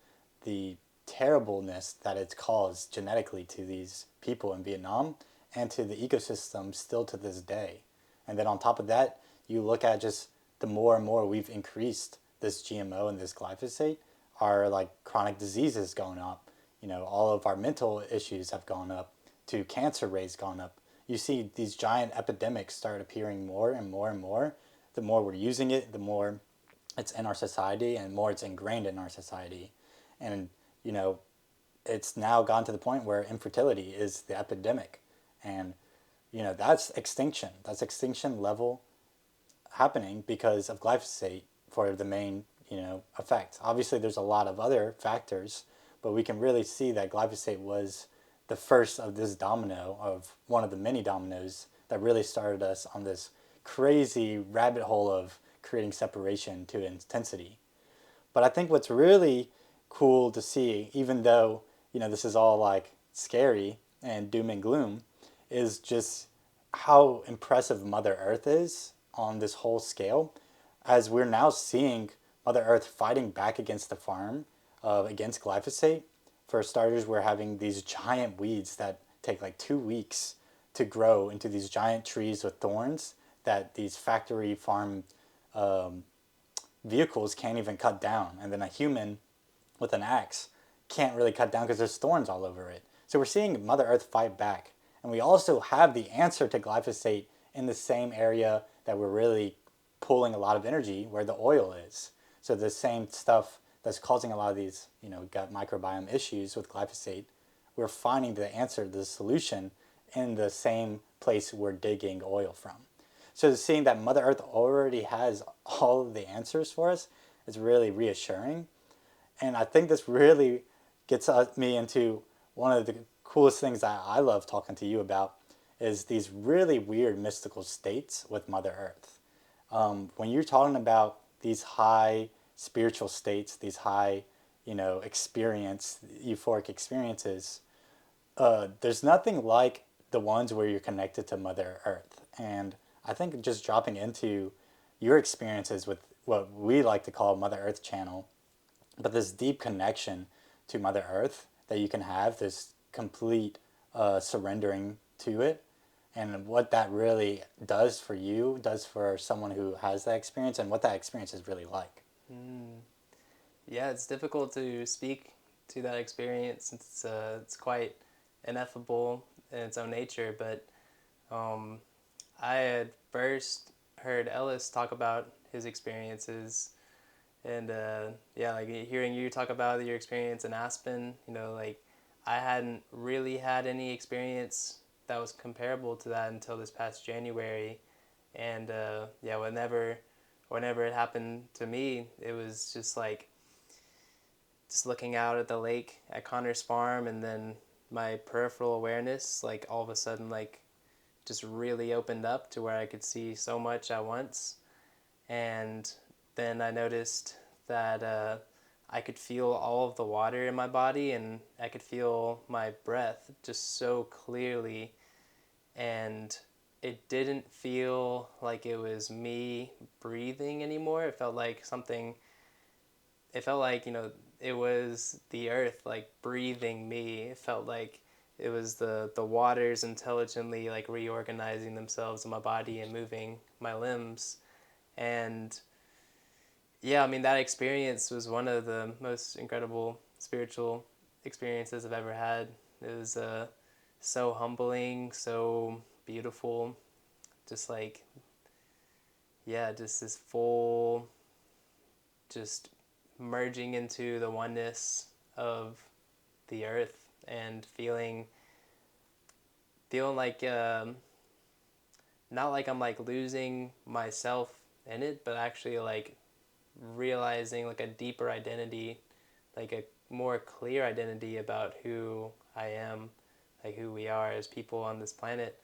the terribleness that it's caused genetically to these people in Vietnam and to the ecosystem still to this day. And then on top of that, you look at just the more and more we've increased this GMO and this glyphosate, our like chronic diseases going up. All of our mental issues have gone up, to cancer rates gone up. You see these giant epidemics start appearing more and more and more. The more we're using it, the more it's in our society and more it's ingrained in our society. And, it's now gone to the point where infertility is the epidemic. And, that's extinction. That's extinction level happening because of glyphosate for the main, effect. Obviously, there's a lot of other factors, but we can really see that glyphosate was the first of this domino, of one of the many dominoes that really started us on this crazy rabbit hole of creating separation to intensity. But I think what's really cool to see, even though, this is all like scary and doom and gloom, is just how impressive Mother Earth is on this whole scale, as we're now seeing Mother Earth fighting back against the farm, against glyphosate. For starters, we're having these giant weeds that take like 2 weeks to grow into these giant trees with thorns that these factory farm vehicles can't even cut down. And then a human with an axe can't really cut down because there's thorns all over it. So we're seeing Mother Earth fight back. And we also have the answer to glyphosate in the same area that we're really pulling a lot of energy, where the oil is. So the same stuff that's causing a lot of these, gut microbiome issues with glyphosate, we're finding the answer, the solution, in the same place we're digging oil from. So seeing that Mother Earth already has all of the answers for us is really reassuring. And I think this really gets me into one of the coolest things that I love talking to you about is these really weird mystical states with Mother Earth. When you're talking about these high spiritual states, these high, euphoric experiences, there's nothing like the ones where you're connected to Mother Earth. And I think just dropping into your experiences with what we like to call Mother Earth channel, but this deep connection to Mother Earth that you can have, this complete surrendering to it, and what that really does for you, does for someone who has that experience, and what that experience is really like. Yeah, it's difficult to speak to that experience. It's quite ineffable in its own nature, but I had first heard Ellis talk about his experiences, and like hearing you talk about your experience in Aspen, like I hadn't really had any experience that was comparable to that until this past January, and whenever it happened to me, it was just like just looking out at the lake at Connor's farm, and then my peripheral awareness, like all of a sudden, like just really opened up to where I could see so much at once. And then I noticed that I could feel all of the water in my body, and I could feel my breath just so clearly. And it didn't feel like it was me breathing anymore. It felt like it was the earth like breathing me. It felt like it was the waters intelligently like reorganizing themselves in my body and moving my limbs. And yeah, I mean, that experience was one of the most incredible spiritual experiences I've ever had. It was so humbling, so beautiful, just like, yeah, just this full, just merging into the oneness of the earth, and feeling like not like I'm like losing myself in it, but actually like realizing like a deeper identity, like a more clear identity about who I am, like who we are as people on this planet,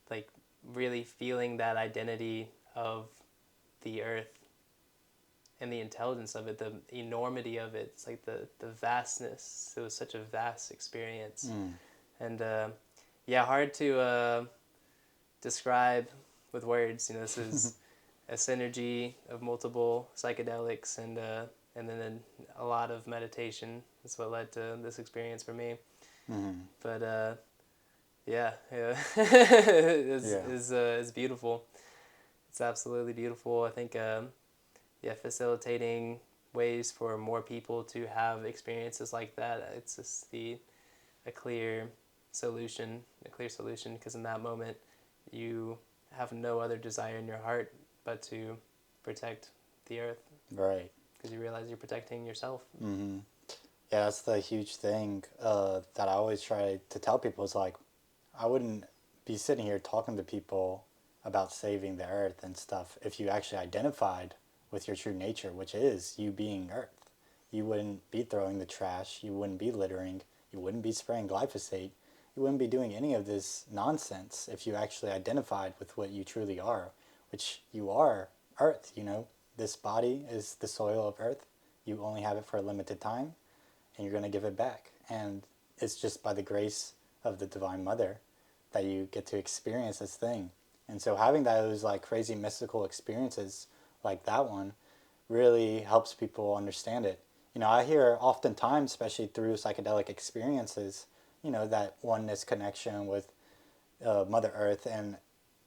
like really feeling that identity of the earth and the intelligence of it, the enormity of it. It's like the vastness. It was such a vast experience. And hard to describe with words. This is a synergy of multiple psychedelics, and then a lot of meditation. That's what led to this experience for me. But it's beautiful. It's absolutely beautiful. I think facilitating ways for more people to have experiences like that. It's just a clear solution, because in that moment you have no other desire in your heart but to protect the earth. Right. Because you realize you're protecting yourself. Mm-hmm. Yeah, that's the huge thing that I always try to tell people is like, I wouldn't be sitting here talking to people about saving the earth and stuff if you actually identified with your true nature, which is you being earth. You wouldn't be throwing the trash, you wouldn't be littering, you wouldn't be spraying glyphosate, you wouldn't be doing any of this nonsense if you actually identified with what you truly are, which you are earth. This body is the soil of earth. You only have it for a limited time, and you're going to give it back. And it's just by the grace of the Divine Mother that you get to experience this thing. And so having those like crazy mystical experiences like that one really helps people understand it. I hear oftentimes, especially through psychedelic experiences, that oneness connection with Mother Earth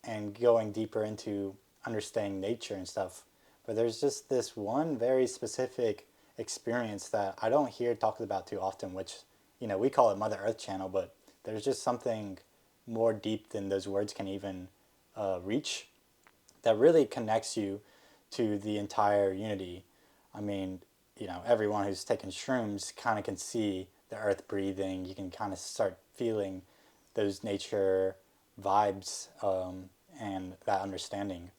and going deeper into understanding nature and stuff. But there's just this one very specific experience that I don't hear talked about too often, which, we call it Mother Earth Channel, but there's just something more deep than those words can even reach that really connects you to the entire unity. I mean, everyone who's taken shrooms kind of can see the earth breathing. You can kind of start feeling those nature vibes and that understanding.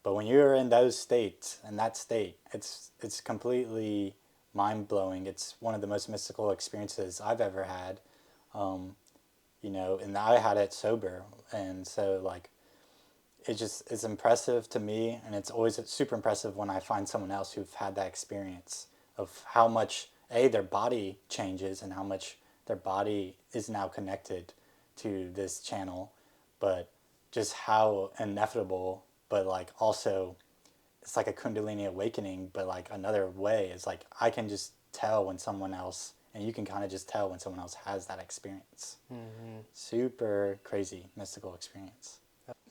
But when you're in those states, in that state, it's completely mind blowing. It's one of the most mystical experiences I've ever had. And I had it sober, and so like it's impressive to me, and it's always super impressive when I find someone else who've had that experience of how much their body changes and how much their body is now connected to this channel, but just how inevitable, but like also it's like a kundalini awakening, but like another way is like I can just tell when someone else, and you can kind of just tell when someone else has that experience. Mm-hmm. Super crazy mystical experience.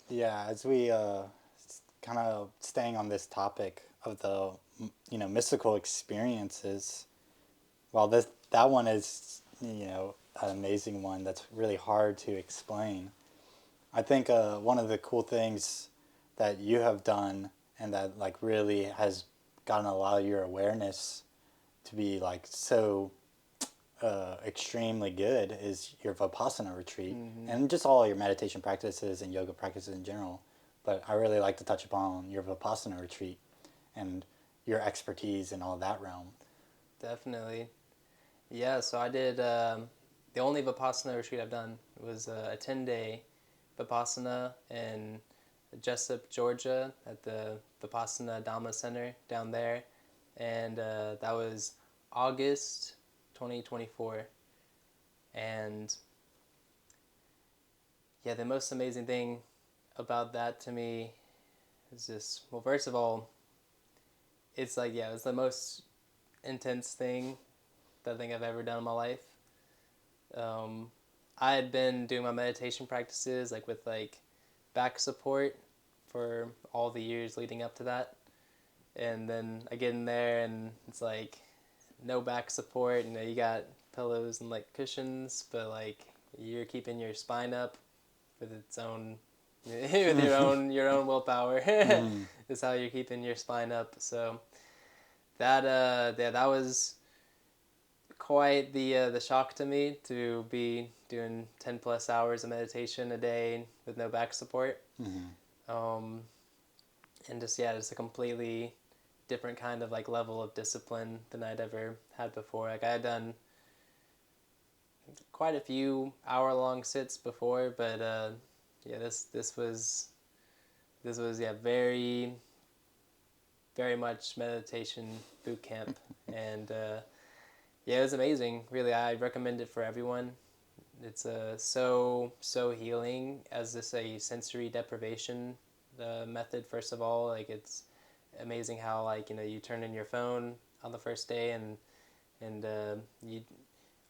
Yeah, as we kind of staying on this topic of the mystical experiences, while that one is an amazing one that's really hard to explain. I think one of the cool things that you have done and that like really has gotten a lot of your awareness to be like so extremely good is your Vipassana retreat Mm-hmm. and just all your meditation practices and yoga practices in general. But I really like to touch upon your Vipassana retreat and your expertise in all that realm. Definitely. Yeah, so I did the only Vipassana retreat I've done was a 10-day Vipassana in Jessup, Georgia at the Vipassana Dhamma Center down there. And that was August 2024. And yeah, the most amazing thing about that to me is just, well, first of all, it's like, yeah, it was the most intense thing that I think I've ever done in my life. Um, I had been doing my meditation practices like with like back support for all the years leading up to that, and then I get in there and it's like no back support. You got pillows and like cushions, but like you're keeping your spine up with its own with your own willpower. Mm. Is how you're keeping your spine up. So that yeah, that was quite the shock to me to be doing 10 plus hours of meditation a day with no back support. Mm-hmm. Um, and just yeah, just a completely different kind of like level of discipline than I'd ever had before. Like I had done quite a few hour long sits before, but yeah, this was yeah, very very much meditation boot camp. And yeah, it was amazing. Really, I recommend it for everyone. It's so healing as this a sensory deprivation method. First of all, like it's amazing how like you turn in your phone on the first day, and you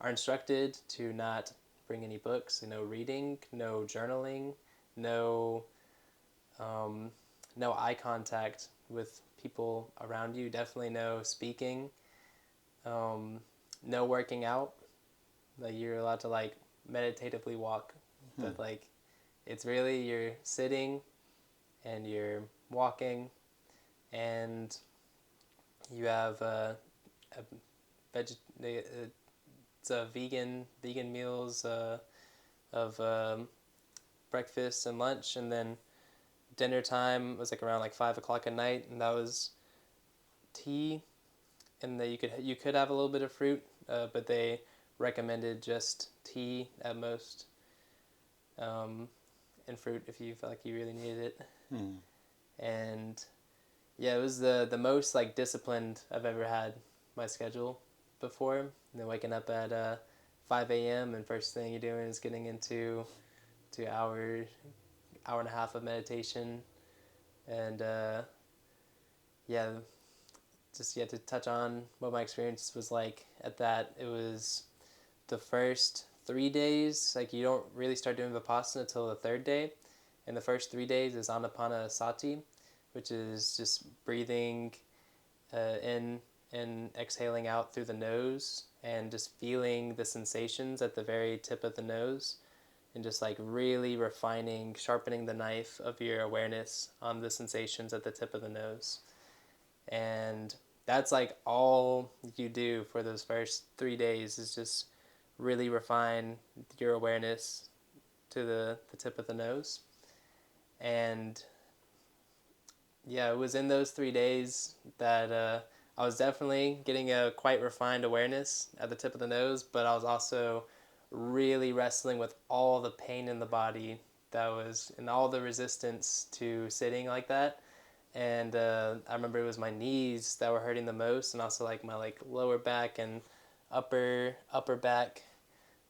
are instructed to not bring any books. No reading, no journaling, no um, no eye contact with people around you. Definitely no speaking. Um, no working out. Like you're allowed to like meditatively walk, Hmm. but like it's really you're sitting and you're walking, and you have a it's a vegan meals of breakfast and lunch, and then dinner time was like around like 5 o'clock at night, and that was tea, and that you could have a little bit of fruit, but they recommended just tea at most, um, and fruit if you felt like you really needed it. Hmm. And yeah, it was the most like disciplined I've ever had my schedule before. And then waking up at 5 a.m. and first thing you're doing is getting into 2 hour and a half of meditation, and yeah, just yet to touch on what my experience was like at that. It was the first 3 days. Like you don't really start doing Vipassana until the third day, and the first 3 days is Anapanasati, which is just breathing in and exhaling out through the nose, and just feeling the sensations at the very tip of the nose, and just like really refining, sharpening the knife of your awareness on the sensations at the tip of the nose. And that's like all you do for those first 3 days is just really refine your awareness to the tip of the nose. And yeah, it was in those 3 days that I was definitely getting a quite refined awareness at the tip of the nose, but I was also really wrestling with all the pain in the body that was and all the resistance to sitting like that. And I remember it was my knees that were hurting the most, and also like my like lower back and upper back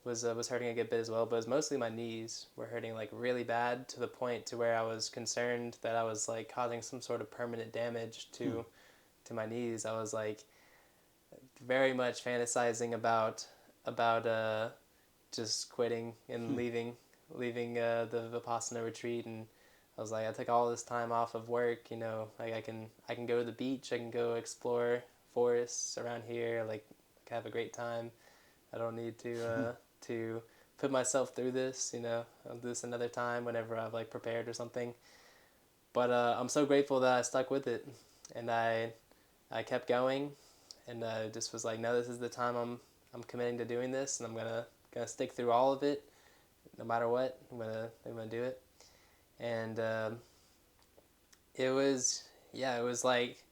was hurting a good bit as well. But it was mostly my knees were hurting like really bad, to the point to where I was concerned that I was like causing some sort of permanent damage to my knees. I was like very much fantasizing about just quitting and leaving the Vipassana retreat. And I was like, I took all this time off of work, like I can go to the beach, I can go explore forests around here, like have a great time. I don't need to put myself through this, I'll do this another time whenever I've like prepared or something. But I'm so grateful that I stuck with it, and I kept going, and just was like, no, this is the time I'm committing to doing this, and I'm gonna stick through all of it, no matter what. I'm gonna do it. And it was yeah, it was like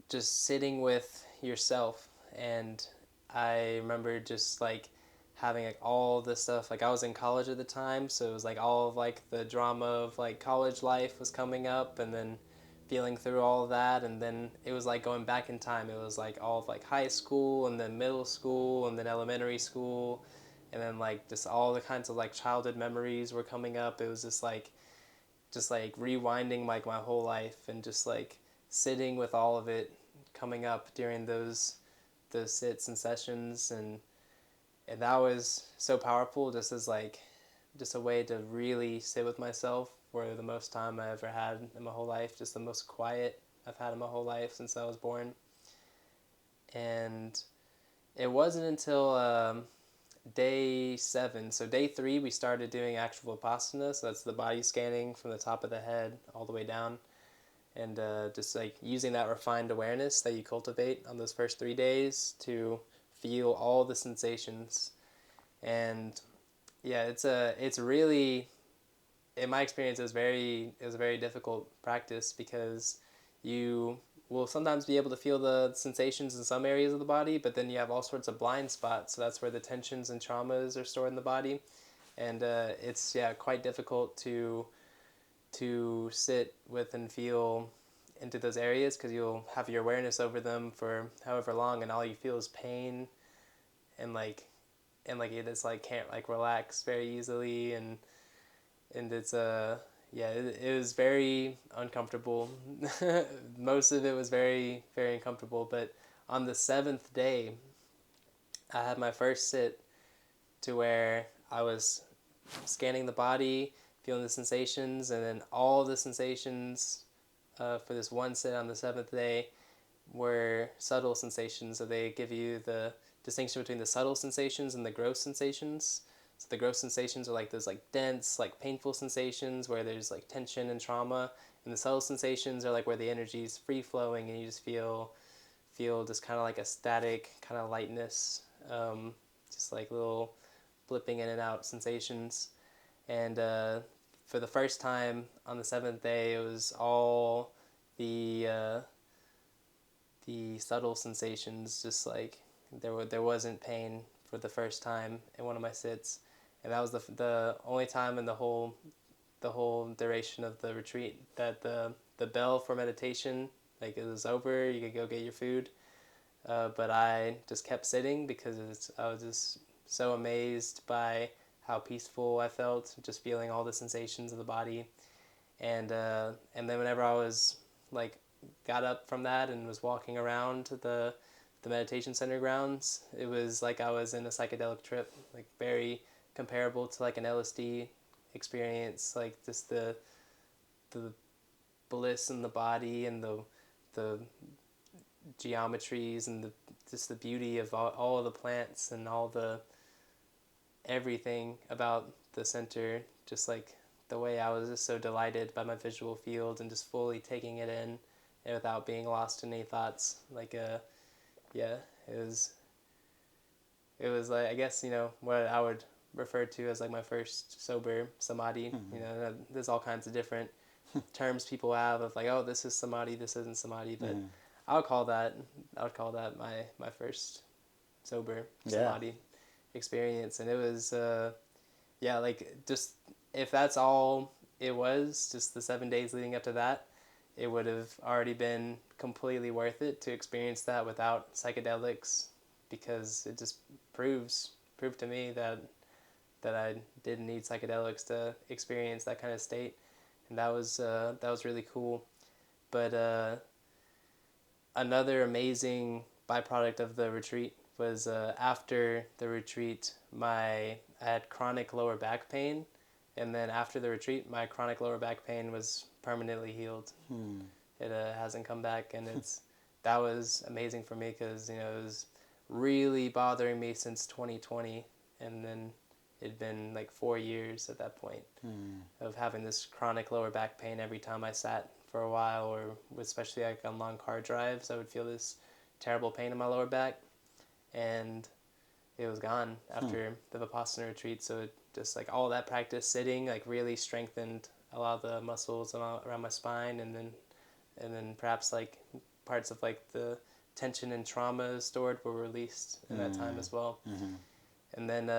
just sitting with yourself. And I remember just like having like all this stuff. Like I was in college at the time, so it was like all of like the drama of like college life was coming up, and then feeling through all of that. And then it was like going back in time. It was like all of like high school, and then middle school, and then elementary school, and then like just all the kinds of like childhood memories were coming up. It was just like rewinding like my whole life, and just like sitting with all of it coming up during those sits and sessions. And that was so powerful, just as like just a way to really sit with myself for the most time I ever had in my whole life, just the most quiet I've had in my whole life since I was born. And it wasn't until day 7, so day 3 we started doing actual Vipassana, so that's the body scanning from the top of the head all the way down. And just like using that refined awareness that you cultivate on those first 3 days to feel all the sensations. And yeah, it's really, in my experience, it was a very difficult practice, because you will sometimes be able to feel the sensations in some areas of the body, but then you have all sorts of blind spots, so that's where the tensions and traumas are stored in the body. And it's quite difficult to sit with and feel into those areas, because you'll have your awareness over them for however long, and all you feel is pain, and like it is like can't like relax very easily. And it's it was very uncomfortable. Most of it was very, very uncomfortable. But on the 7th day, I had my first sit, to where I was scanning the body, feeling the sensations, and then all the sensations for this one sit on the 7th day were subtle sensations. So they give you the distinction between the subtle sensations and the gross sensations. So the gross sensations are like those like dense, like painful sensations where there's like tension and trauma, and the subtle sensations are like where the energy is free flowing, and you just feel just kind of like a static kind of lightness, just like little blipping in and out sensations. And for the first time on the 7th day, it was all the subtle sensations, just like there wasn't pain for the first time in one of my sits. And that was the only time in the whole duration of the retreat that the bell for meditation, like, it was over, you could go get your food. But I just kept sitting, because I was just so amazed by how peaceful I felt, just feeling all the sensations of the body. And then whenever I was like got up from that and was walking around the meditation center grounds, it was like I was in a psychedelic trip, like very comparable to like an LSD experience, like just the bliss in the body and the geometries and the just the beauty of all of the plants and all the everything about the center, just like the way I was just so delighted by my visual field and just fully taking it in and without being lost in any thoughts. Like yeah, it was like, I guess, what I would refer to as like my first sober samadhi. There's all kinds of different terms people have of like, oh, this is samadhi, this isn't samadhi, but I would call that my first sober Yeah. samadhi experience. And it was yeah, like, just if that's all it was, just the 7 days leading up to that, it would have already been completely worth it to experience that without psychedelics, because it just proved to me that I didn't need psychedelics to experience that kind of state, and that was really cool. But another amazing byproduct of the retreat was after the retreat, I had chronic lower back pain, and then after the retreat, my chronic lower back pain was permanently healed. It hasn't come back, and that was amazing for me because it was really bothering me since 2020, and then it'd been like 4 years at that point of having this chronic lower back pain every time I sat for a while, or especially like on long car drives, I would feel this terrible pain in my lower back, and it was gone after the Vipassana retreat. So it just like all that practice sitting like really strengthened a lot of the muscles around my spine, and then perhaps like parts of like the tension and trauma stored were released in that time as well. And then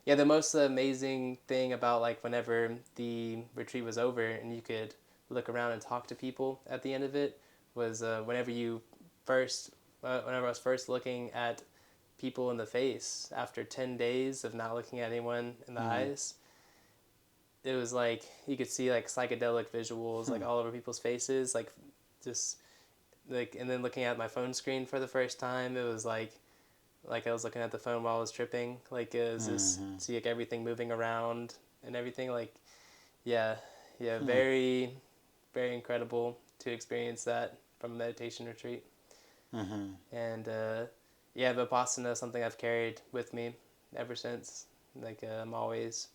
yeah, the most amazing thing about like whenever the retreat was over and you could look around and talk to people at the end of it was whenever I was first looking at people in the face after 10 days of not looking at anyone in the eyes. It was like you could see like psychedelic visuals like all over people's faces, like just like, and then looking at my phone screen for the first time, it was like I was looking at the phone while I was tripping. Like it was just see like everything moving around and everything. Like yeah, very very incredible to experience that from a meditation retreat. And yeah, Vipassana is something I've carried with me ever since. Like I'm always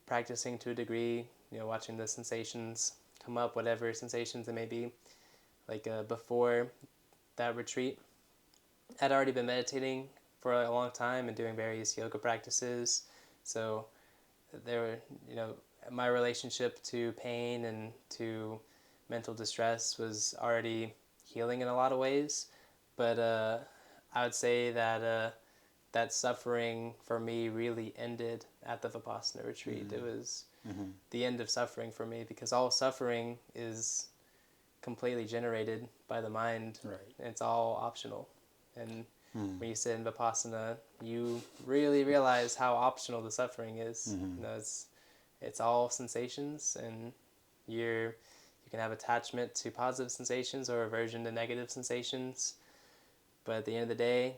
practicing to a degree, watching the sensations come up, whatever sensations they may be. Like before that retreat, I'd already been meditating for a long time and doing various yoga practices. So there were, my relationship to pain and to mental distress was already healing in a lot of ways. But I would say that that suffering for me really ended at the Vipassana retreat. It was the end of suffering for me, because all suffering is completely generated by the mind. Right. It's all optional. And when you sit in Vipassana, you really realize how optional the suffering is. It's all sensations, and you can have attachment to positive sensations or aversion to negative sensations. But at the end of the day,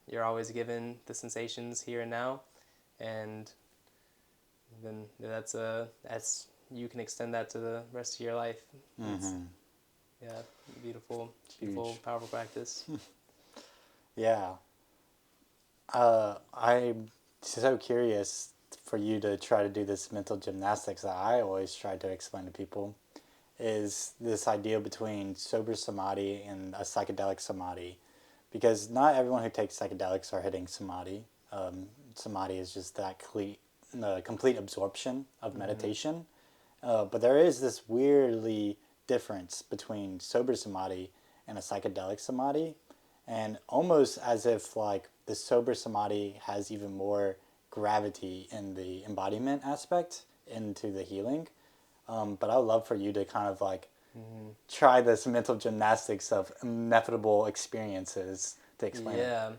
you're always given the sensations here and now, and then that's you can extend that to the rest of your life. Yeah, beautiful, powerful practice. Yeah. I'm so curious for you to try to do this mental gymnastics that I always try to explain to people, is this idea between sober samadhi and a psychedelic samadhi. Because not everyone who takes psychedelics are hitting samadhi. Samadhi is just that complete absorption of meditation. But there is this weirdly difference between sober samadhi and a psychedelic samadhi. And almost as if like the sober samadhi has even more gravity in the embodiment aspect into the healing. But I would love for you to kind of like try this mental gymnastics of inevitable experiences to explain it.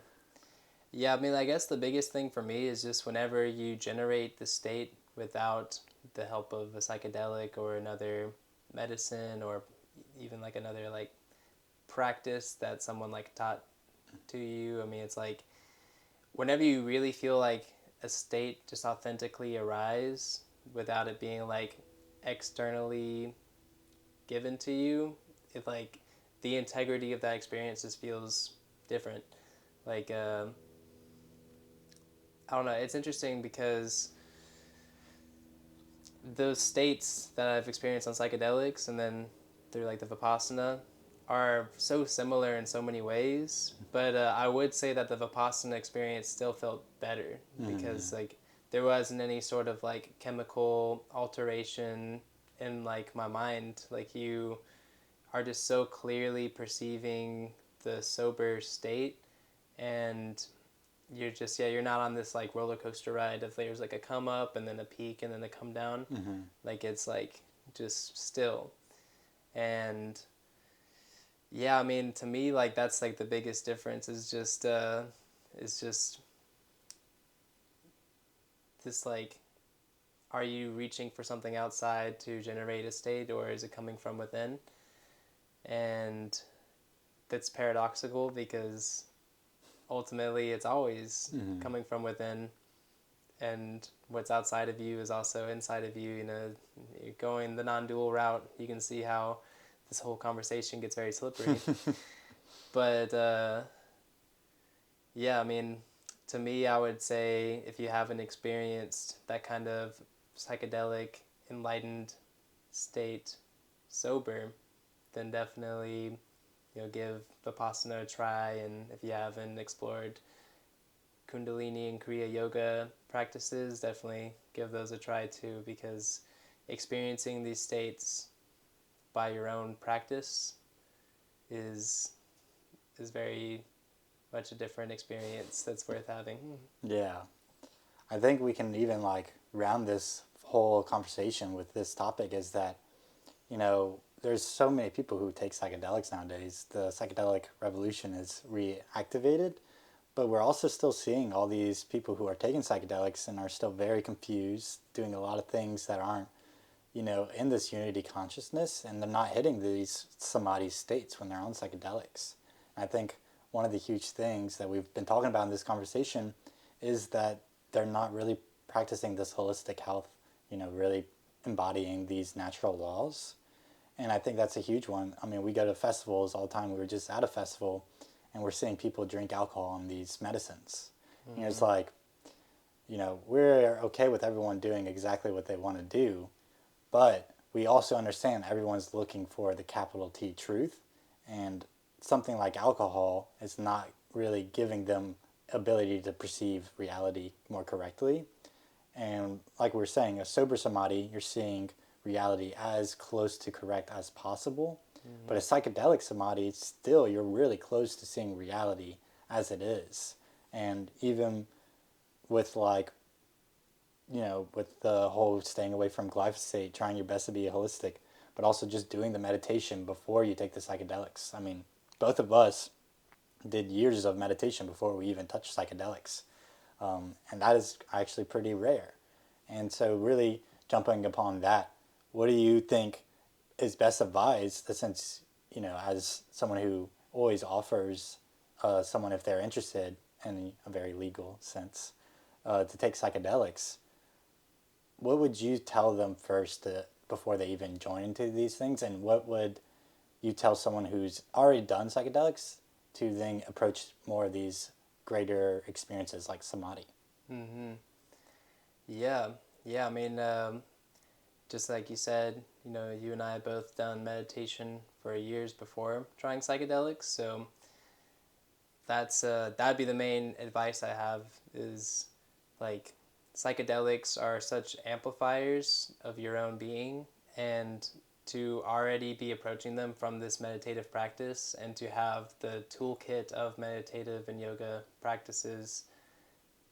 Yeah, I mean, I guess the biggest thing for me is just whenever you generate the state without the help of a psychedelic or another medicine, or even like another like practice that someone like taught to you. I mean, it's like whenever you really feel like a state just authentically arise without it being like externally given to you, it like the integrity of that experience just feels different. Like I don't know. It's interesting because those states that I've experienced on psychedelics and then through like the Vipassana are so similar in so many ways. But I would say that the Vipassana experience still felt better because like there wasn't any sort of like chemical alteration in like my mind. Like you are just so clearly perceiving the sober state, and you're just, yeah, you're not on this like roller coaster ride of there's like a come up and then a peak and then a come down. Like it's like just still. And yeah, I mean, to me, like that's like the biggest difference is just this like, are you reaching for something outside to generate a state, or is it coming from within? And that's paradoxical because ultimately it's always coming from within, and what's outside of you is also inside of you. You know, you're going the non-dual route. You can see how this whole conversation gets very slippery. But yeah, I mean, to me, I would say if you haven't experienced that kind of psychedelic, enlightened state sober, then definitely, you know, give Vipassana a try. And if you haven't explored Kundalini and Kriya yoga practices, definitely give those a try too, because experiencing these states by your own practice is very much a different experience that's worth having. Yeah. I think we can even like round this whole conversation with this topic is that, you know, there's so many people who take psychedelics nowadays. The psychedelic revolution is reactivated, but we're also still seeing all these people who are taking psychedelics and are still very confused, doing a lot of things that aren't, you know, in this unity consciousness, and they're not hitting these samadhi states when they're on psychedelics. And I think one of the huge things that we've been talking about in this conversation is that they're not really practicing this holistic health, you know, really embodying these natural laws. And I think that's a huge one. I mean, we go to festivals all the time. We were just at a festival and we're seeing people drink alcohol on these medicines. Mm-hmm. You know, it's like, you know, we're okay with everyone doing exactly what they want to do, but we also understand everyone's looking for the capital T truth, and something like alcohol is not really giving them ability to perceive reality more correctly. And like we were saying, a sober samadhi, you're seeing reality as close to correct as possible. Mm-hmm. But a psychedelic samadhi, still you're really close to seeing reality as it is. And even with like, you know, with the whole staying away from glyphosate, trying your best to be holistic, but also just doing the meditation before you take the psychedelics. I mean, both of us did years of meditation before we even touched psychedelics. And that is actually pretty rare. And so really jumping upon that, what do you think is best advised, since, you know, as someone who always offers someone, if they're interested in a very legal sense, to take psychedelics, what would you tell them first before they even join into these things? And what would you tell someone who's already done psychedelics to then approach more of these greater experiences like samadhi? Mm-hmm. Yeah. I mean, just like you said, you know, you and I have both done meditation for years before trying psychedelics, so that'd be the main advice I have is like psychedelics are such amplifiers of your own being, and to already be approaching them from this meditative practice and to have the toolkit of meditative and yoga practices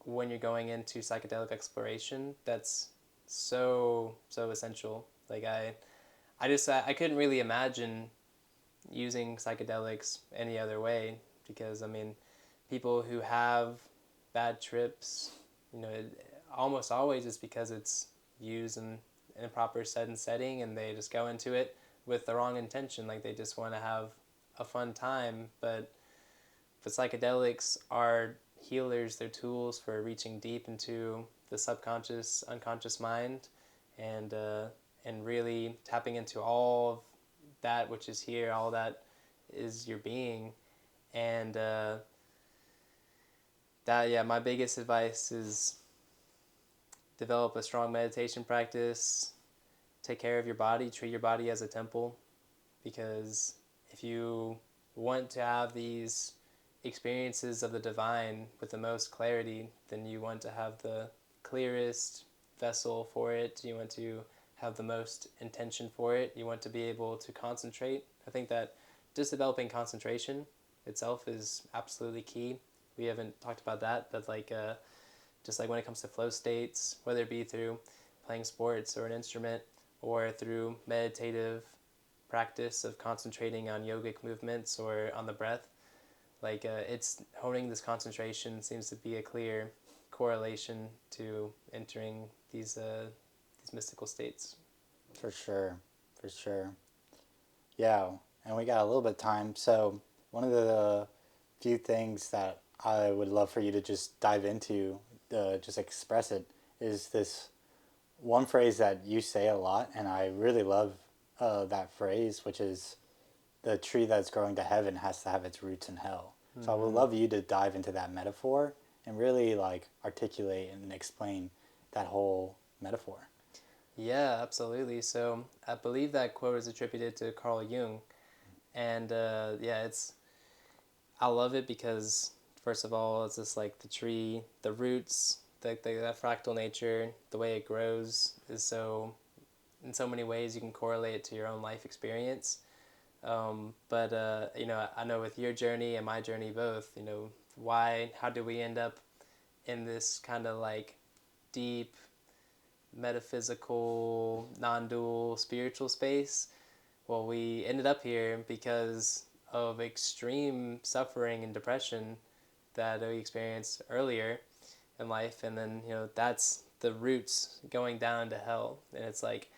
when you're going into psychedelic exploration, that's so essential. Like I couldn't really imagine using psychedelics any other way, because I mean, people who have bad trips, you know, almost always it's because it's used in a proper set and setting, and they just go into it with the wrong intention. Like they just want to have a fun time, but the psychedelics are healers, they're tools for reaching deep into the subconscious, unconscious mind, and and really tapping into all of that which is here, all that is your being, and that yeah, my biggest advice is develop a strong meditation practice, take care of your body, treat your body as a temple, because if you want to have these experiences of the divine with the most clarity, then you want to have the clearest vessel for it. You want to have the most intention for it. You want to be able to concentrate. I think that just developing concentration itself is absolutely key. We haven't talked about that, but just like when it comes to flow states, whether it be through playing sports or an instrument or through meditative practice of concentrating on yogic movements or on the breath, it's honing this concentration seems to be a clear correlation to entering these mystical states. For sure, for sure. Yeah, and we got a little bit of time. So one of the few things that I would love for you to just dive into, just express it, is this one phrase that you say a lot, and I really love that phrase, which is the tree that's growing to heaven has to have its roots in hell. So I would Mm-hmm. love you to dive into that metaphor and really like articulate and explain that whole metaphor. Yeah, absolutely. So I believe that quote is attributed to Carl Jung, and yeah, it's I love it because first of all, it's just like the tree, the roots, that fractal nature, the way it grows is so in so many ways you can correlate it to your own life experience. But I know with your journey and my journey both, how did we end up in this kind of like deep metaphysical, non-dual spiritual space? Well, we ended up here because of extreme suffering and depression that we experienced earlier in life, and then that's the roots going down to hell. And it's like,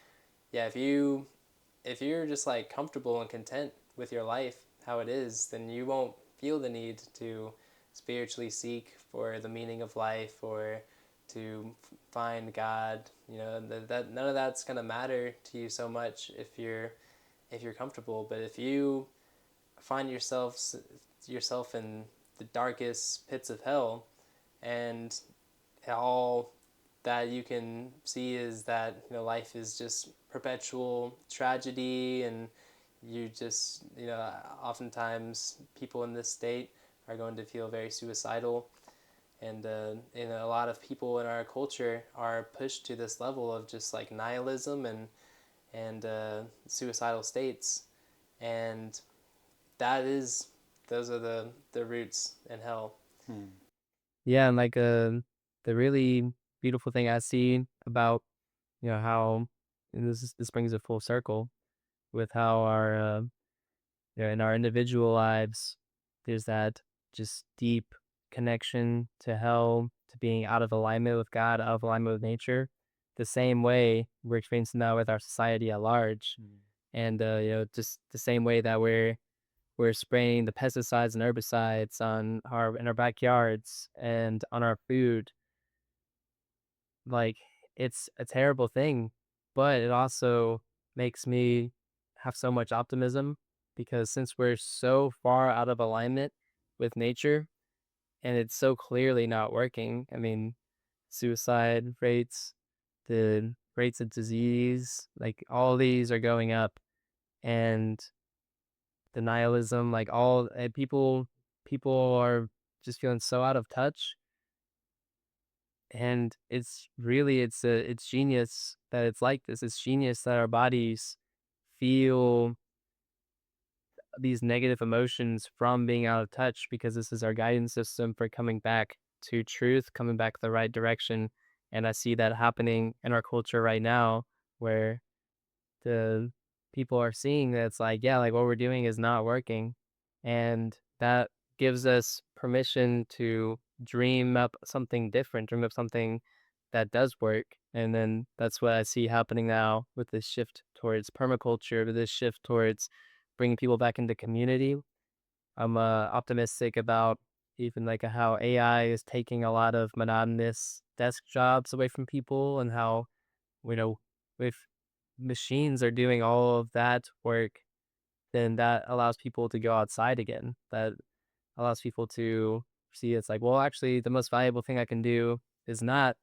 yeah, if you're just like comfortable and content with your life how it is, then you won't feel the need to spiritually seek for the meaning of life or to find God. That none of that's gonna matter to you so much if you're comfortable. But if you find yourself in the darkest pits of hell, and all that you can see is that life is just perpetual tragedy, and you just oftentimes people in this state are going to feel very suicidal, and a lot of people in our culture are pushed to this level of just like nihilism and suicidal states, and that is those are the roots in hell. Hmm. Yeah, and the really beautiful thing I see about how and this brings it full circle with how our in our individual lives there's that just deep connection to hell, to being out of alignment with God, out of alignment with nature. The same way we're experiencing that with our society at large, and just the same way that we're spraying the pesticides and herbicides on our in our backyards and on our food. Like, it's a terrible thing, but it also makes me have so much optimism because since we're so far out of alignment with nature and it's so clearly not working, I mean, suicide rates, the rates of disease, like all these are going up, and the nihilism, like all people are just feeling so out of touch. And it's genius that it's like this. It's genius that our bodies feel these negative emotions from being out of touch because this is our guidance system for coming back to truth, coming back the right direction. And I see that happening in our culture right now where the people are seeing that it's like, yeah, like what we're doing is not working. And that gives us permission to dream up something different, dream up something that does work. And then that's what I see happening now with this shift towards permaculture, with this shift towards bringing people back into community. optimistic about even like how AI is taking a lot of monotonous desk jobs away from people, and how, you know, if machines are doing all of that work, then that allows people to go outside again. That allows people to see it's like, well, actually, the most valuable thing I can do is not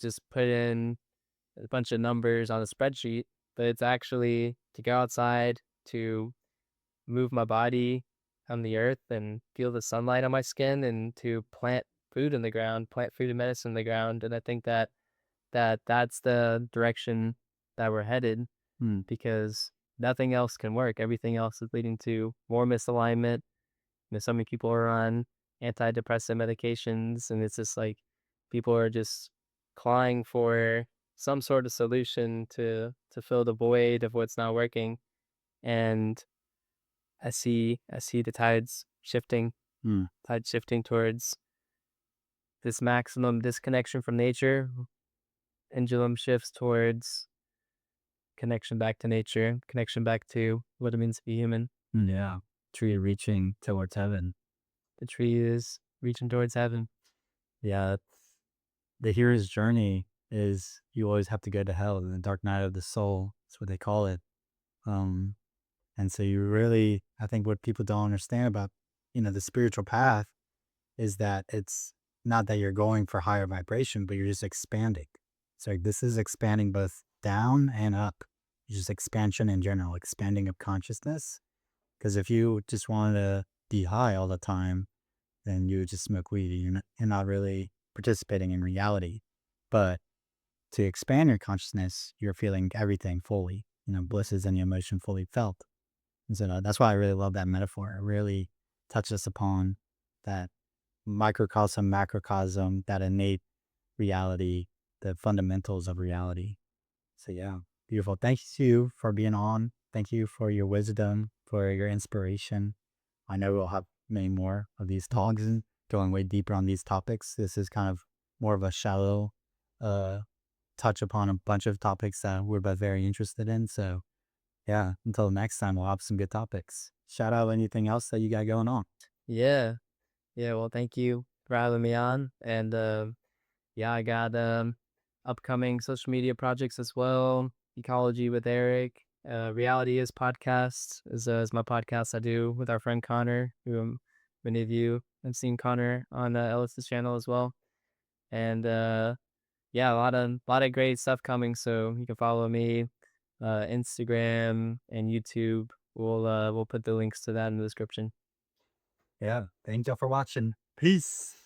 just put in a bunch of numbers on a spreadsheet, but it's actually to go outside, to move my body on the earth and feel the sunlight on my skin, and to plant food in the ground, plant food and medicine in the ground. And I think that that's the direction that we're headed, because nothing else can work. Everything else is leading to more misalignment. So many people are on antidepressant medications, and it's just like people are just clawing for some sort of solution to fill the void of what's not working. And I see the Hmm. tides shifting towards this maximum disconnection from nature. Pendulum shifts towards connection back to nature, connection back to what it means to be human. Yeah. Tree reaching towards heaven. The tree is reaching towards heaven. Yeah. The hero's journey is you always have to go to hell in the dark night of the soul. That's what they call it. Um, and so you really, I think what people don't understand about, the spiritual path is that it's not that you're going for higher vibration, but you're just expanding. So this is expanding both down and up. Just expansion in general, expanding of consciousness. Because if you just wanted to be high all the time, then you would just smoke weed. You're not really participating in reality. But to expand your consciousness, you're feeling everything fully. Bliss is any emotion fully felt. And so that's why I really love that metaphor. It really touches upon that microcosm, macrocosm, that innate reality, the fundamentals of reality. So yeah, beautiful. Thank you for being on. Thank you for your wisdom, for your inspiration. I know we'll have many more of these talks and going way deeper on these topics. This is kind of more of a shallow uh, touch upon a bunch of topics that we're both very interested in. So yeah, until next time, we'll have some good topics. Shout out anything else that you got going on. Yeah. Yeah. Well, thank you for having me on. And yeah, I got upcoming social media projects as well. Ecology with Eric. Reality is podcast is my podcast I do with our friend Connor, who many of you have seen Connor on Ellis's channel as well. And yeah, a lot of great stuff coming. So you can follow me, Instagram and YouTube. We'll put the links to that in the description. Yeah. Thank y'all for watching. Peace.